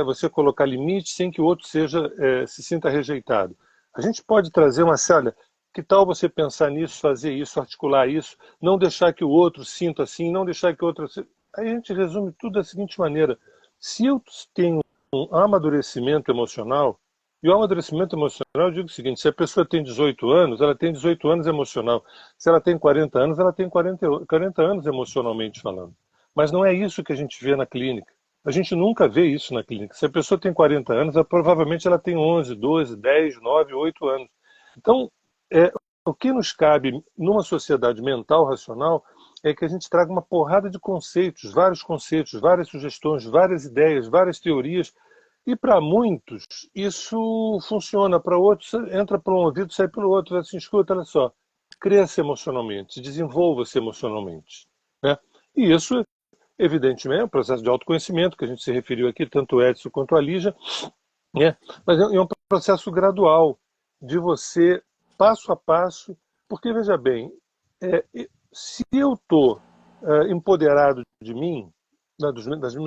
você colocar limite sem que o outro se sinta rejeitado? A gente pode trazer uma olha, que tal você pensar nisso, fazer isso, articular isso, não deixar que o outro sinta assim, não deixar que o outro... Aí a gente resume tudo da seguinte maneira: se eu tenho um amadurecimento emocional, e o amadurecimento emocional, eu digo o seguinte, se a pessoa tem 18 anos, ela tem 18 anos emocional. Se ela tem 40 anos, ela tem 40 anos emocionalmente falando. Mas não é isso que a gente vê na clínica. A gente nunca vê isso na clínica. Se a pessoa tem 40 anos, provavelmente ela tem 11, 12, 10, 9, 8 anos. Então, o que nos cabe numa sociedade mental racional é que a gente traga uma porrada de conceitos, várias sugestões, várias ideias, várias teorias, e para muitos isso funciona, para outros entra por um ouvido e sai pelo outro. Assim, escuta, olha só, cresça emocionalmente, desenvolva-se emocionalmente, né? E isso, evidentemente, é um processo de autoconhecimento, que a gente se referiu aqui, tanto o Edson quanto a Lígia, né? Mas é um processo gradual, de você, passo a passo, porque, veja bem, se eu estou empoderado de mim, né,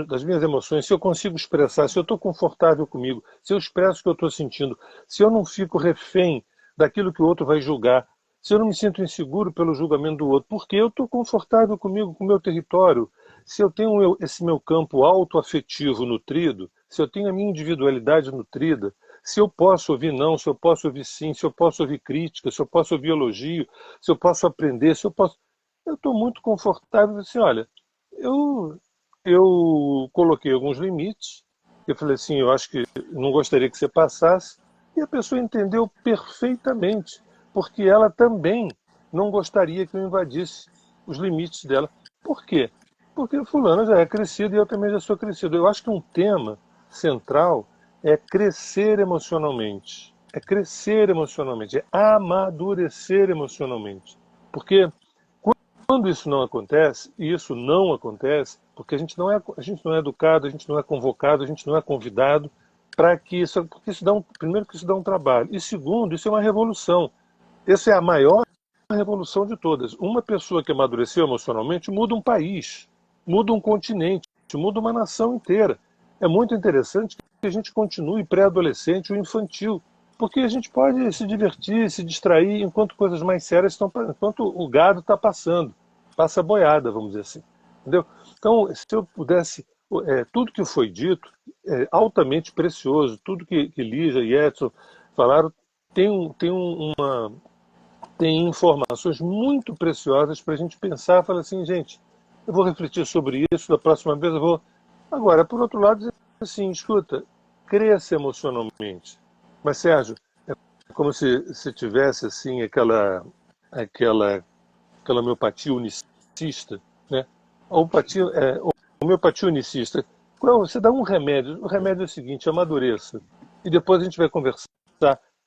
das minhas emoções, se eu consigo expressar, se eu estou confortável comigo, se eu expresso o que eu estou sentindo, se eu não fico refém daquilo que o outro vai julgar, se eu não me sinto inseguro pelo julgamento do outro, porque eu estou confortável comigo, com o meu território, se eu tenho esse meu campo autoafetivo nutrido, se eu tenho a minha individualidade nutrida, se eu posso ouvir não, se eu posso ouvir sim, se eu posso ouvir crítica, se eu posso ouvir elogio, se eu posso aprender, se eu posso... Eu estou muito confortável, assim, olha, eu coloquei alguns limites, eu falei assim, eu acho que não gostaria que você passasse, e a pessoa entendeu perfeitamente, porque ela também não gostaria que eu invadisse os limites dela. Por quê? Porque o fulano já é crescido e eu também já sou crescido. Eu acho que um tema central é crescer emocionalmente. É crescer emocionalmente, é amadurecer emocionalmente. Porque quando isso não acontece, e isso não acontece, porque a gente não é educado, a gente não é convocado, a gente não é convidado para que isso, porque primeiro que isso dá um trabalho, e segundo, isso é uma revolução. Essa é a maior revolução de todas. Uma pessoa que amadureceu emocionalmente muda um país, muda um continente, muda uma nação inteira. É muito interessante que a gente continue pré-adolescente ou infantil, porque a gente pode se divertir, se distrair enquanto coisas mais sérias enquanto o gado está passando. Passa a boiada, vamos dizer assim. Entendeu? Então, se eu pudesse tudo que foi dito é altamente precioso, tudo que Lígia e Edson falaram tem informações muito preciosas para a gente pensar, falar assim, gente, eu vou refletir sobre isso, da próxima vez eu vou... Agora, por outro lado, dizer assim, escuta, cresça emocionalmente. Mas, Sérgio, é como se tivesse assim aquela homeopatia unicista, né? A homeopatia unicista, você dá um remédio, o remédio é o seguinte, amadureça. E depois a gente vai conversar.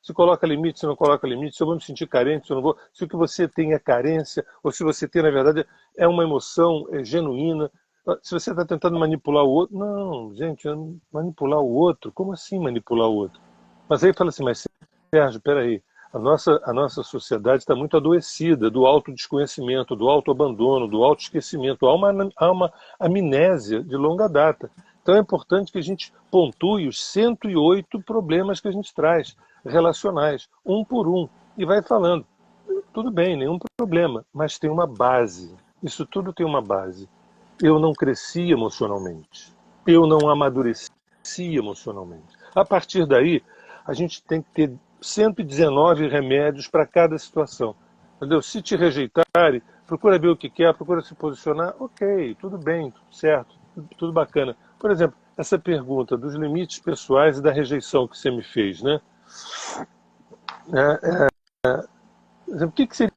Se coloca limite, se não coloca limite, se eu vou me sentir carente, se eu não vou, se o que você tem é carência, ou se você tem, na verdade, é uma emoção genuína. Se você está tentando manipular o outro, não, gente, manipular o outro, como assim manipular o outro? Mas aí fala assim, mas Sérgio, peraí, a nossa sociedade está muito adoecida do autodesconhecimento, do autoabandono, do autoesquecimento, há uma amnésia de longa data. Então é importante que a gente pontue os 108 problemas que a gente traz, relacionais, um por um, e vai falando. Tudo bem, nenhum problema, mas tem uma base. Isso tudo tem uma base. Eu não cresci emocionalmente. Eu não amadureci emocionalmente. A partir daí, a gente tem que ter 119 remédios para cada situação. Entendeu? Se te rejeitarem, procura ver o que quer, procura se posicionar. Ok, tudo bem, tudo certo, tudo bacana. Por exemplo, essa pergunta dos limites pessoais e da rejeição que você me fez, né? O que seria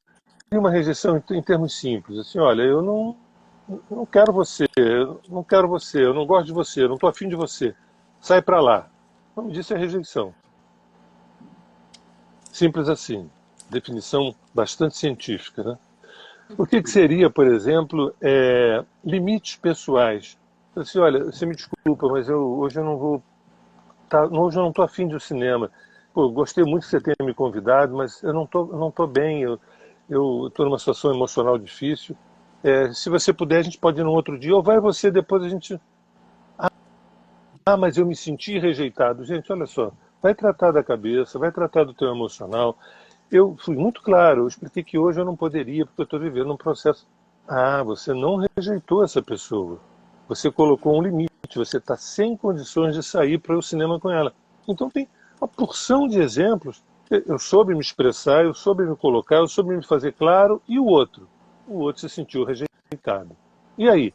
uma rejeição em termos simples? Assim, olha, eu não quero você, eu não gosto de você, eu não estou afim de você. Sai para lá. O nome disso é rejeição. Simples assim. Definição bastante científica, né? O que seria, por exemplo, limites pessoais? Assim, olha, você me desculpa, mas hoje eu não vou... hoje eu não estou afim de cinema. Pô, gostei muito que você tenha me convidado, mas eu não tô bem, eu estou numa situação emocional difícil. Se você puder, a gente pode ir num outro dia, ou vai você, depois a gente... mas eu me senti rejeitado. Gente, olha só, vai tratar da cabeça, vai tratar do teu emocional. Eu fui muito claro, eu expliquei que hoje eu não poderia, porque eu estou vivendo um processo... você não rejeitou essa pessoa. Você colocou um limite, você está sem condições de sair para o cinema com ela. Então tem uma porção de exemplos. Eu soube me expressar, eu soube me colocar, eu soube me fazer claro, e o outro? O outro se sentiu rejeitado. E aí?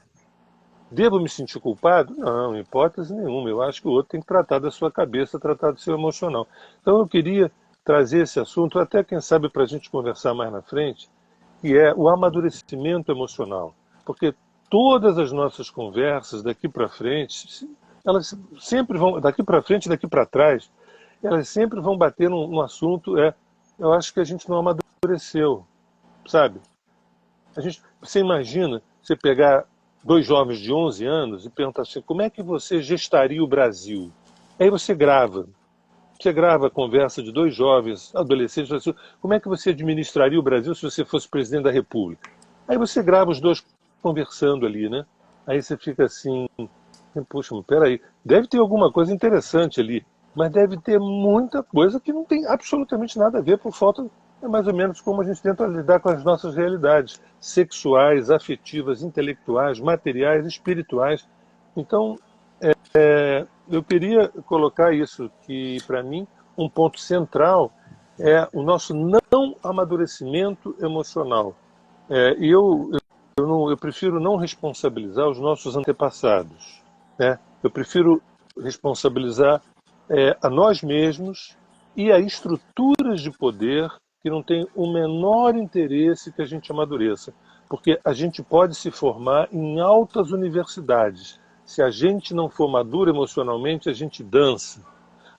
Devo me sentir culpado? Não, em hipótese nenhuma. Eu acho que o outro tem que tratar da sua cabeça, tratar do seu emocional. Então eu queria trazer esse assunto, até quem sabe para a gente conversar mais na frente, que é o amadurecimento emocional. Porque todas as nossas conversas daqui para frente, elas sempre vão, daqui para frente e daqui para trás, elas sempre vão bater num assunto, eu acho que a gente não amadureceu, sabe? Você imagina você pegar dois jovens de 11 anos e perguntar assim, como é que você gestaria o Brasil? Aí você grava a conversa de dois jovens, adolescentes, assim, como é que você administraria o Brasil se você fosse presidente da República? Aí você grava os dois conversando ali, né? Aí você fica assim, puxa, mas peraí, deve ter alguma coisa interessante ali, mas deve ter muita coisa que não tem absolutamente nada a ver por falta... É mais ou menos como a gente tenta lidar com as nossas realidades sexuais, afetivas, intelectuais, materiais, espirituais. Então, eu queria colocar isso, que para mim um ponto central é o nosso não amadurecimento emocional. Eu prefiro não responsabilizar os nossos antepassados, né? Eu prefiro responsabilizar a nós mesmos e a estruturas de poder que não têm o menor interesse que a gente amadureça. Porque a gente pode se formar em altas universidades. Se a gente não for maduro emocionalmente, a gente dança.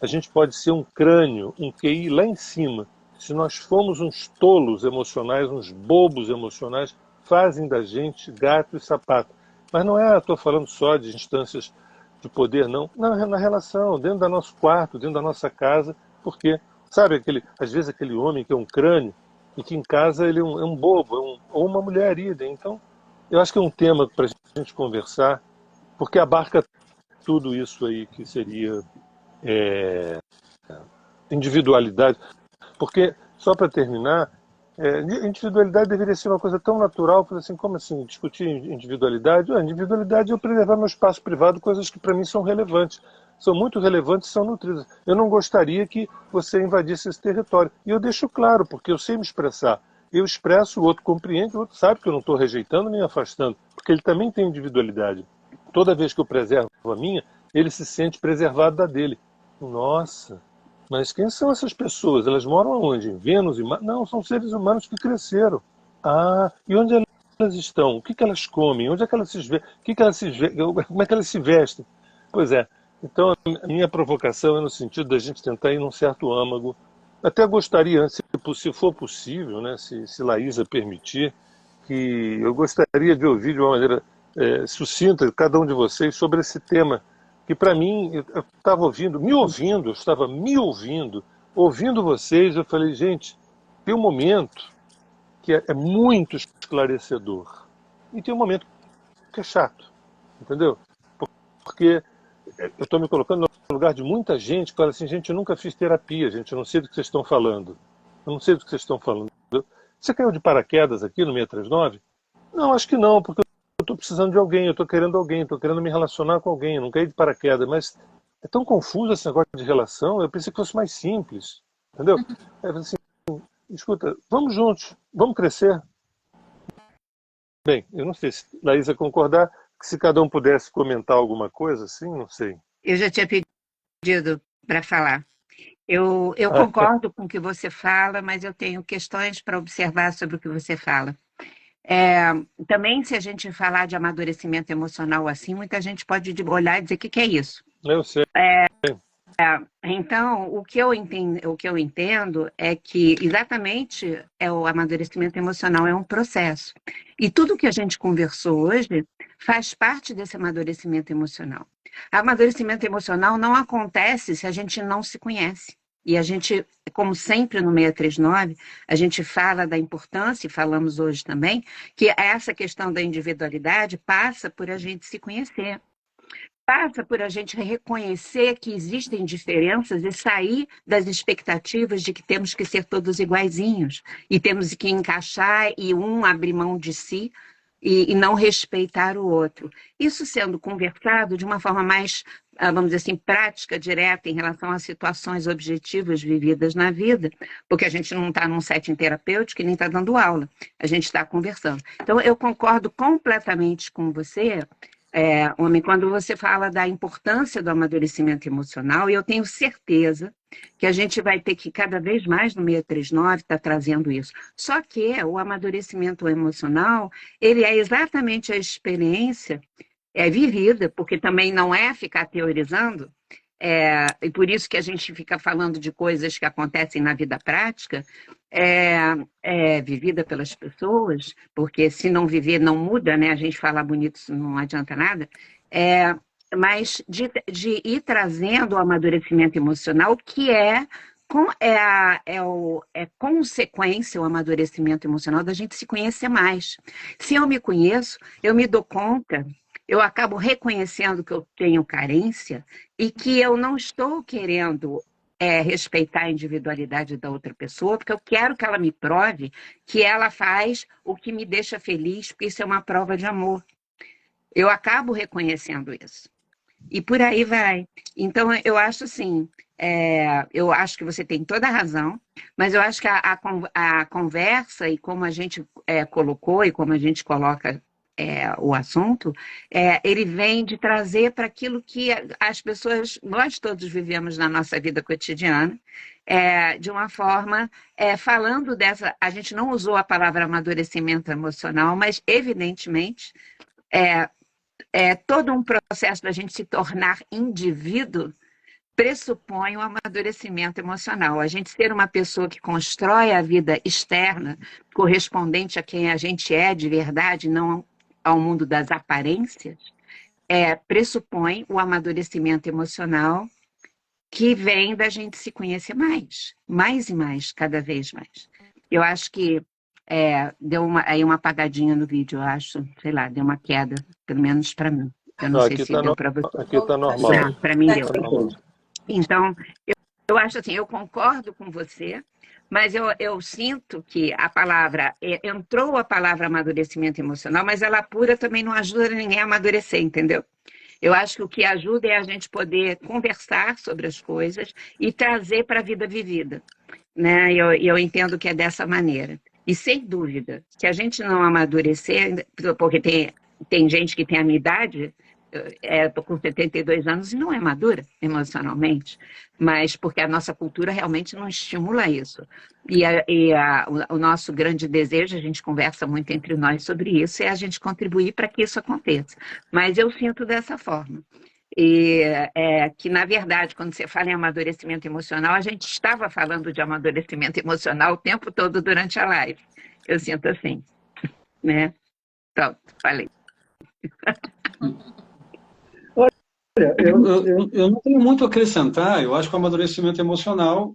A gente pode ser um crânio, um QI lá em cima. Se nós formos uns tolos emocionais, uns bobos emocionais, fazem da gente gato e sapato. Mas não estou falando só de instâncias de poder, não. Na relação, dentro do nosso quarto, dentro da nossa casa, porque, sabe, às vezes aquele homem que é um crânio e que em casa ele é um bobo, ou uma mulher ida. Então, eu acho que é um tema para a gente conversar, porque abarca tudo isso aí que seria individualidade. Porque, só para terminar, Individualidade deveria ser uma coisa tão natural, assim, como assim, discutir individualidade? Individualidade é eu preservar meu espaço privado, coisas que para mim são relevantes. São muito relevantes e são nutridas. Eu não gostaria que você invadisse esse território. E eu deixo claro, porque eu sei me expressar. Eu expresso, o outro compreende, o outro sabe que eu não estou rejeitando nem afastando, porque ele também tem individualidade. Toda vez que eu preservo a minha, ele se sente preservado da dele. Nossa, mas quem são essas pessoas? Elas moram onde? Em Vênus? Não, são seres humanos que cresceram. Ah, e onde elas estão? O que elas comem? Onde é que elas se vestem? Como é que elas se vestem? Pois é. Então, a minha provocação é no sentido da gente tentar ir num certo âmago. Até gostaria, se for possível, né, se Laísa permitir, que eu gostaria de ouvir de uma maneira sucinta cada um de vocês sobre esse tema, que para mim, eu estava ouvindo vocês, eu falei, gente, tem um momento que é muito esclarecedor e tem um momento que é chato, entendeu? Porque eu estou me colocando no lugar de muita gente que fala assim, gente, eu nunca fiz terapia, gente, eu não sei do que vocês estão falando. Eu não sei do que vocês estão falando. Você caiu de paraquedas aqui no 639? Não, acho que não, porque eu estou precisando de alguém, eu estou querendo me relacionar com alguém, eu não caí de paraquedas, mas é tão confuso esse negócio de relação, eu pensei que fosse mais simples, entendeu? É assim, escuta, vamos juntos, vamos crescer. Bem, eu não sei se Laísa concordar, que se cada um pudesse comentar alguma coisa, assim, não sei. Eu já tinha pedido para falar. Eu concordo com o que você fala, mas eu tenho questões para observar sobre o que você fala. Também, se a gente falar de amadurecimento emocional assim, muita gente pode olhar e dizer, o que é isso? Eu sei. Então, o que eu entendo é que exatamente o amadurecimento emocional é um processo. E tudo que a gente conversou hoje faz parte desse amadurecimento emocional. Amadurecimento emocional não acontece se a gente não se conhece. E a gente, como sempre no 639, a gente fala da importância, e falamos hoje também, que essa questão da individualidade passa por a gente se conhecer. Passa por a gente reconhecer que existem diferenças e sair das expectativas de que temos que ser todos iguaizinhos e temos que encaixar e um abrir mão de si e não respeitar o outro. Isso sendo conversado de uma forma mais, vamos dizer assim, prática, direta em relação a situações objetivas vividas na vida, porque a gente não está num setting terapêutico e nem está dando aula, a gente está conversando. Então, eu concordo completamente com você, homem, quando você fala da importância do amadurecimento emocional, e eu tenho certeza que a gente vai ter que cada vez mais no 639 estar trazendo isso. Só que o amadurecimento emocional, ele é exatamente a experiência vivida, porque também não é ficar teorizando, e por isso que a gente fica falando de coisas que acontecem na vida prática, vivida pelas pessoas, porque se não viver não muda, né? A gente falar bonito não adianta nada, mas de ir trazendo o amadurecimento emocional, que é consequência, o amadurecimento emocional, da gente se conhecer mais. Se eu me conheço, eu me dou conta, eu acabo reconhecendo que eu tenho carência e que eu não estou querendo respeitar a individualidade da outra pessoa, porque eu quero que ela me prove que ela faz o que me deixa feliz, porque isso é uma prova de amor. Eu acabo reconhecendo isso. E por aí vai. Então, eu acho assim, eu acho que você tem toda a razão, mas eu acho que a conversa e como a gente colocou e como a gente coloca o assunto, ele vem de trazer para aquilo que as pessoas, nós todos vivemos na nossa vida cotidiana, de uma forma, falando dessa, a gente não usou a palavra amadurecimento emocional, mas evidentemente todo um processo da gente se tornar indivíduo pressupõe um amadurecimento emocional. A gente ser uma pessoa que constrói a vida externa correspondente a quem a gente é de verdade, não ao mundo das aparências, pressupõe o amadurecimento emocional que vem da gente se conhecer mais e mais, cada vez mais. Eu acho que deu uma apagadinha no vídeo, eu acho, sei lá, deu uma queda, pelo menos para mim. Eu não sei se deu para você. Aqui está normal. Para mim deu. Então, eu acho assim, eu concordo com você, mas eu sinto que a palavra, entrou a palavra amadurecimento emocional, mas ela pura também não ajuda ninguém a amadurecer, entendeu? Eu acho que o que ajuda é a gente poder conversar sobre as coisas e trazer para a vida vivida, né? Eu entendo que é dessa maneira. E sem dúvida, se a gente não amadurecer, porque tem gente que tem a minha idade, estou com 72 anos e não é madura emocionalmente, mas porque a nossa cultura realmente não estimula isso. O nosso grande desejo, a gente conversa muito entre nós sobre isso, é a gente contribuir para que isso aconteça. Mas eu sinto dessa forma. E que, na verdade, quando você fala em amadurecimento emocional, a gente estava falando de amadurecimento emocional o tempo todo durante a live. Eu sinto assim, né? Pronto, falei. Eu não tenho muito a acrescentar. Eu acho que o amadurecimento emocional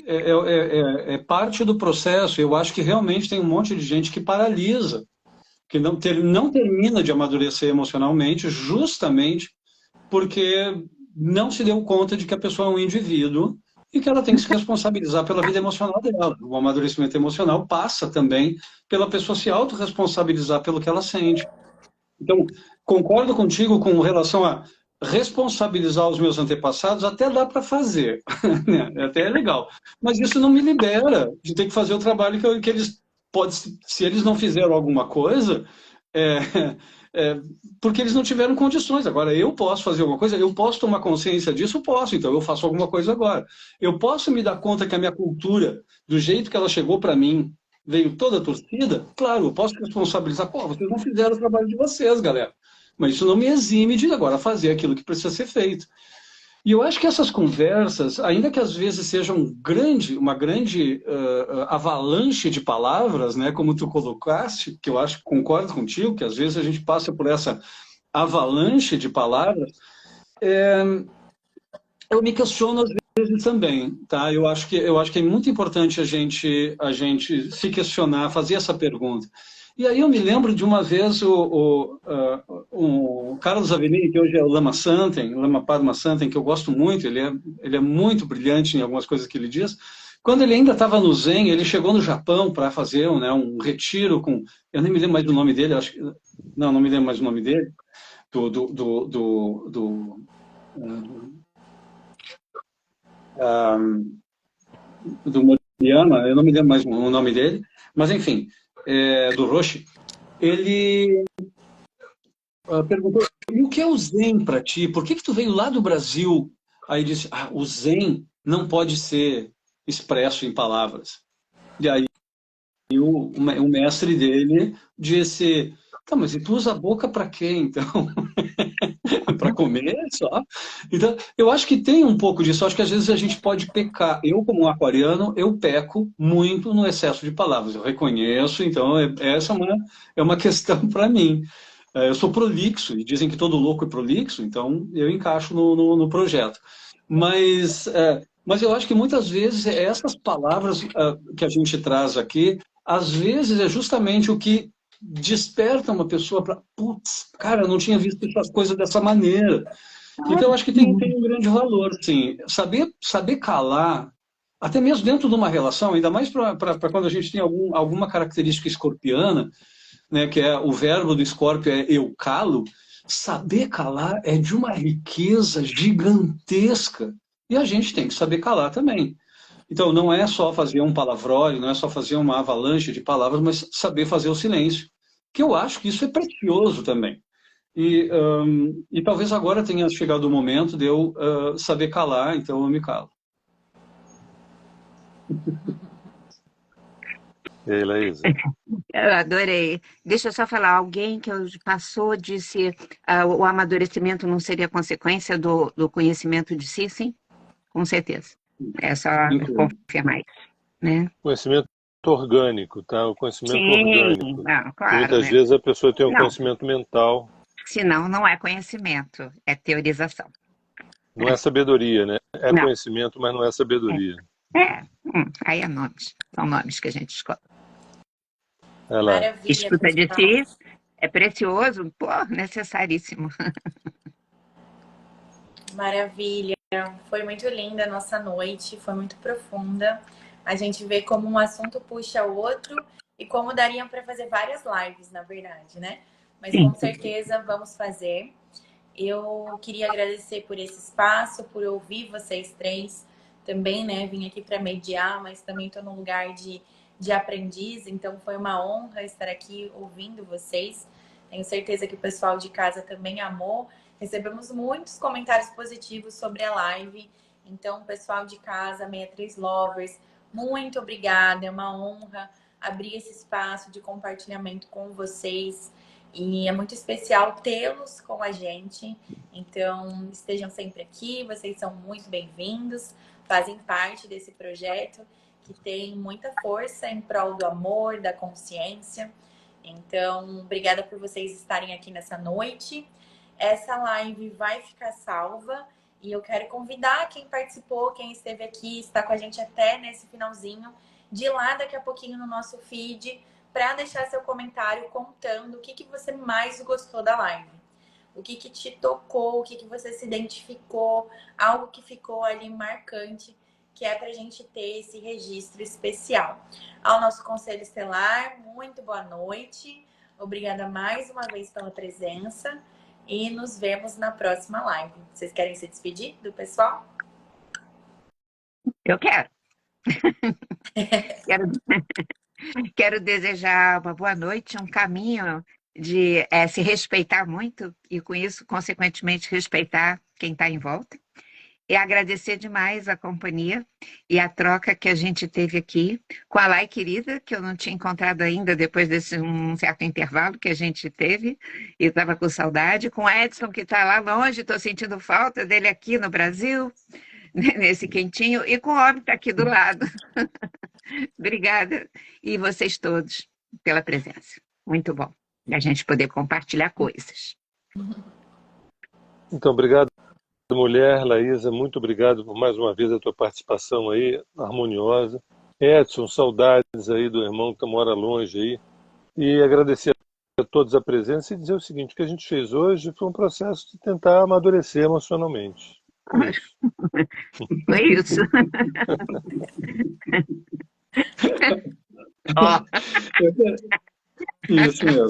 é parte do processo. Eu acho que realmente tem um monte de gente que paralisa, que não termina de amadurecer emocionalmente, justamente porque não se deu conta de que a pessoa é um indivíduo e que ela tem que se responsabilizar pela vida emocional dela. O amadurecimento emocional passa também pela pessoa se autorresponsabilizar pelo que ela sente. Então, concordo contigo com relação a responsabilizar os meus antepassados, até dá para fazer, né? Até é legal. Mas isso não me libera de ter que fazer o trabalho que eles podem, se eles não fizeram alguma coisa, é, é, porque eles não tiveram condições. Agora, eu posso fazer alguma coisa, eu posso tomar consciência disso, eu posso, então eu faço alguma coisa agora. Eu posso me dar conta que a minha cultura, do jeito que ela chegou para mim, veio toda a torcida, claro, eu posso responsabilizar. Pô, vocês não fizeram o trabalho de vocês, galera. Mas isso não me exime de agora fazer aquilo que precisa ser feito. E eu acho que essas conversas, ainda que às vezes sejam uma grande avalanche de palavras, né, como tu colocaste, que eu acho que concordo contigo, que às vezes a gente passa por essa avalanche de palavras, eu me questiono às vezes também, tá? Eu acho que é muito importante a gente se questionar, fazer essa pergunta. E aí eu me lembro de uma vez o Carlos Avelini, que hoje é o Lama Padma Santen, que eu gosto muito, ele é muito brilhante em algumas coisas que ele diz. Quando ele ainda estava no Zen, ele chegou no Japão para fazer um retiro com... Eu nem me lembro mais do nome dele, acho que... Não me lembro mais do nome dele. Do Moriyama, eu não me lembro mais o nome dele, mas enfim, do Roshi, ele perguntou, e o que é o Zen para ti? Por que tu veio lá do Brasil? Aí disse, o Zen não pode ser expresso em palavras. E aí o mestre dele disse, tá, mas e tu usa a boca para quê, então? Para comer só. Então, eu acho que tem um pouco disso. Eu acho que às vezes a gente pode pecar. Eu, como aquariano, eu peco muito no excesso de palavras. Eu reconheço, então essa é uma questão para mim. Eu sou prolixo, e dizem que todo louco é prolixo, então eu encaixo no projeto. Mas eu acho que muitas vezes essas palavras que a gente traz aqui, às vezes é justamente o que desperta uma pessoa para, putz, cara, eu não tinha visto essas coisas dessa maneira. Então, eu acho que tem um grande valor, sim. Saber calar, até mesmo dentro de uma relação, ainda mais para quando a gente tem alguma característica escorpiana, né, que é o verbo do escorpio é eu calo, saber calar é de uma riqueza gigantesca. E a gente tem que saber calar também. Então, não é só fazer um palavrólio, não é só fazer uma avalanche de palavras, mas saber fazer o silêncio. Que eu acho que isso é precioso também. E talvez agora tenha chegado o momento de eu saber calar, então eu me calo. E aí, Laís? Eu adorei. Deixa eu só falar, alguém que passou disse o amadurecimento não seria consequência do conhecimento de si, sim? Com certeza. É só confirmar isso, né? Conhecimento orgânico, tá? O conhecimento orgânico. Não, claro, Muitas né? vezes a pessoa tem um conhecimento mental. Senão não é conhecimento, é teorização. Não é sabedoria, né? É Não. conhecimento, mas não é sabedoria. Aí é nomes. São nomes que a gente escolhe. Maravilha. Escuta de si é precioso, necessaríssimo. Maravilha. Foi muito linda a nossa noite, foi muito profunda. A gente vê como um assunto puxa o outro e como daria para fazer várias lives, na verdade, né? Mas com Sim. certeza vamos fazer. Eu queria agradecer por esse espaço, por ouvir vocês três também, né? Vim aqui para mediar, mas também estou num lugar de aprendiz, então foi uma honra estar aqui ouvindo vocês. Tenho certeza que o pessoal de casa também amou. Recebemos muitos comentários positivos sobre a live. Então, pessoal de casa, 63 Lovers, muito obrigada. É uma honra abrir esse espaço de compartilhamento com vocês. E é muito especial tê-los com a gente. Então, estejam sempre aqui. Vocês são muito bem-vindos. Fazem parte desse projeto que tem muita força em prol do amor, da consciência. Então, obrigada por vocês estarem aqui nessa noite. Essa live vai ficar salva e eu quero convidar quem participou, quem esteve aqui, está com a gente até nesse finalzinho, de ir lá daqui a pouquinho no nosso feed para deixar seu comentário contando o que você mais gostou da live. O que te tocou, o que você se identificou, algo que ficou ali marcante, que é para a gente ter esse registro especial. Ao nosso Conselho Estelar, muito boa noite. Obrigada mais uma vez pela presença e nos vemos na próxima live. Vocês querem se despedir do pessoal? Eu quero. Quero desejar uma boa noite, um caminho de se respeitar muito e, com isso, consequentemente, respeitar quem está em volta. E agradecer demais a companhia e a troca que a gente teve aqui com a Lai querida, que eu não tinha encontrado ainda depois desse um certo intervalo que a gente teve, e estava com saudade, com o Edson, que está lá longe, estou sentindo falta dele aqui no Brasil, nesse quentinho, e com o homem que está aqui do lado. Obrigada. E vocês todos pela presença. Muito bom a gente poder compartilhar coisas. Então, obrigado, mulher. Laísa, muito obrigado por mais uma vez a tua participação aí, harmoniosa. Edson, saudades aí do irmão que mora longe aí. E agradecer a todos a presença e dizer o seguinte, o que a gente fez hoje foi um processo de tentar amadurecer emocionalmente. Foi isso. Foi isso. Ó, Isso mesmo.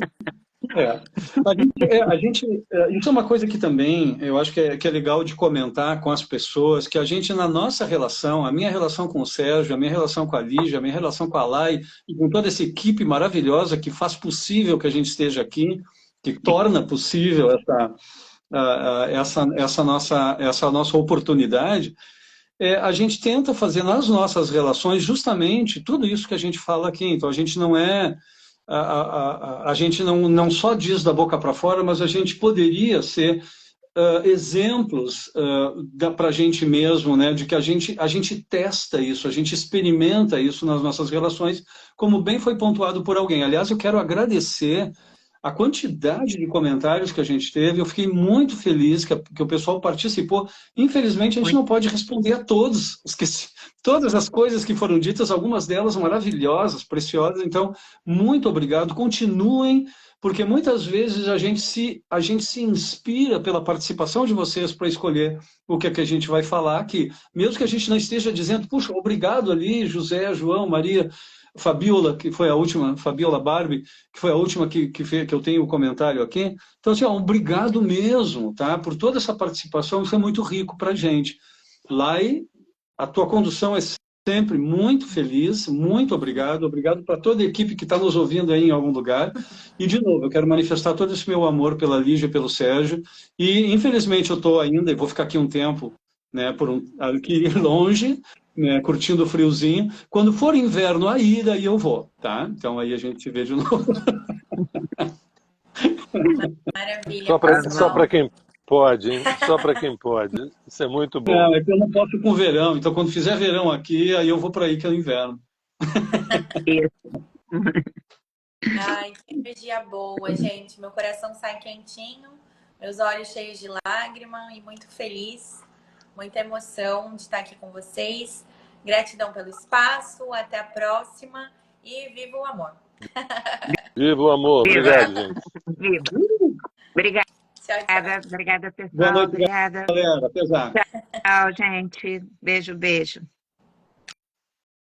Isso é uma coisa que também eu acho que é legal de comentar com as pessoas, que a gente, na nossa relação, a minha relação com o Sérgio, a minha relação com a Lígia, a minha relação com a Lai, e com toda essa equipe maravilhosa que faz possível que a gente esteja aqui, que torna possível essa nossa oportunidade, a gente tenta fazer nas nossas relações justamente tudo isso que a gente fala aqui. Então, a gente não é... A gente não só diz da boca para fora, mas a gente poderia ser exemplos para a gente mesmo, né, de que a gente testa isso, a gente experimenta isso nas nossas relações, como bem foi pontuado por alguém. Aliás, eu quero agradecer a quantidade de comentários que a gente teve. Eu fiquei muito feliz que o pessoal participou. Infelizmente, a gente não pode responder a todos, todas as coisas que foram ditas, algumas delas maravilhosas, preciosas. Então, muito obrigado. Continuem, porque muitas vezes a gente se inspira pela participação de vocês para escolher o que é que a gente vai falar aqui. Mesmo que a gente não esteja dizendo, puxa, obrigado ali, José, João, Maria, Fabiola, que foi a última, Fabiola Barbie, que foi a última que eu tenho o comentário aqui. Então, assim, obrigado mesmo, tá? Por toda essa participação, isso é muito rico para a gente. Lai, a tua condução é sempre muito feliz, muito obrigado. Obrigado para toda a equipe que está nos ouvindo aí em algum lugar. E, de novo, eu quero manifestar todo esse meu amor pela Lígia e pelo Sérgio. E, infelizmente, eu estou ainda, e vou ficar aqui um tempo, né, aqui longe, né, curtindo o friozinho. Quando for inverno, aí daí eu vou, tá? Então aí a gente se vê de novo. Maravilha. Só para quem pode, hein? Só para quem pode. Isso é muito bom. Não, é que eu não posso com verão. Então quando fizer verão aqui, aí eu vou para aí que é o inverno. Ai, que energia boa, gente. Meu coração sai quentinho, meus olhos cheios de lágrima e muito feliz. Muita emoção de estar aqui com vocês. Gratidão pelo espaço. Até a próxima. E viva o amor. Viva o amor. Obrigado, gente. Viva. Obrigada. Tchau, tchau. Obrigada, Boa pessoal. noite, Obrigada. galera. Até já. Tchau, gente. Beijo, beijo.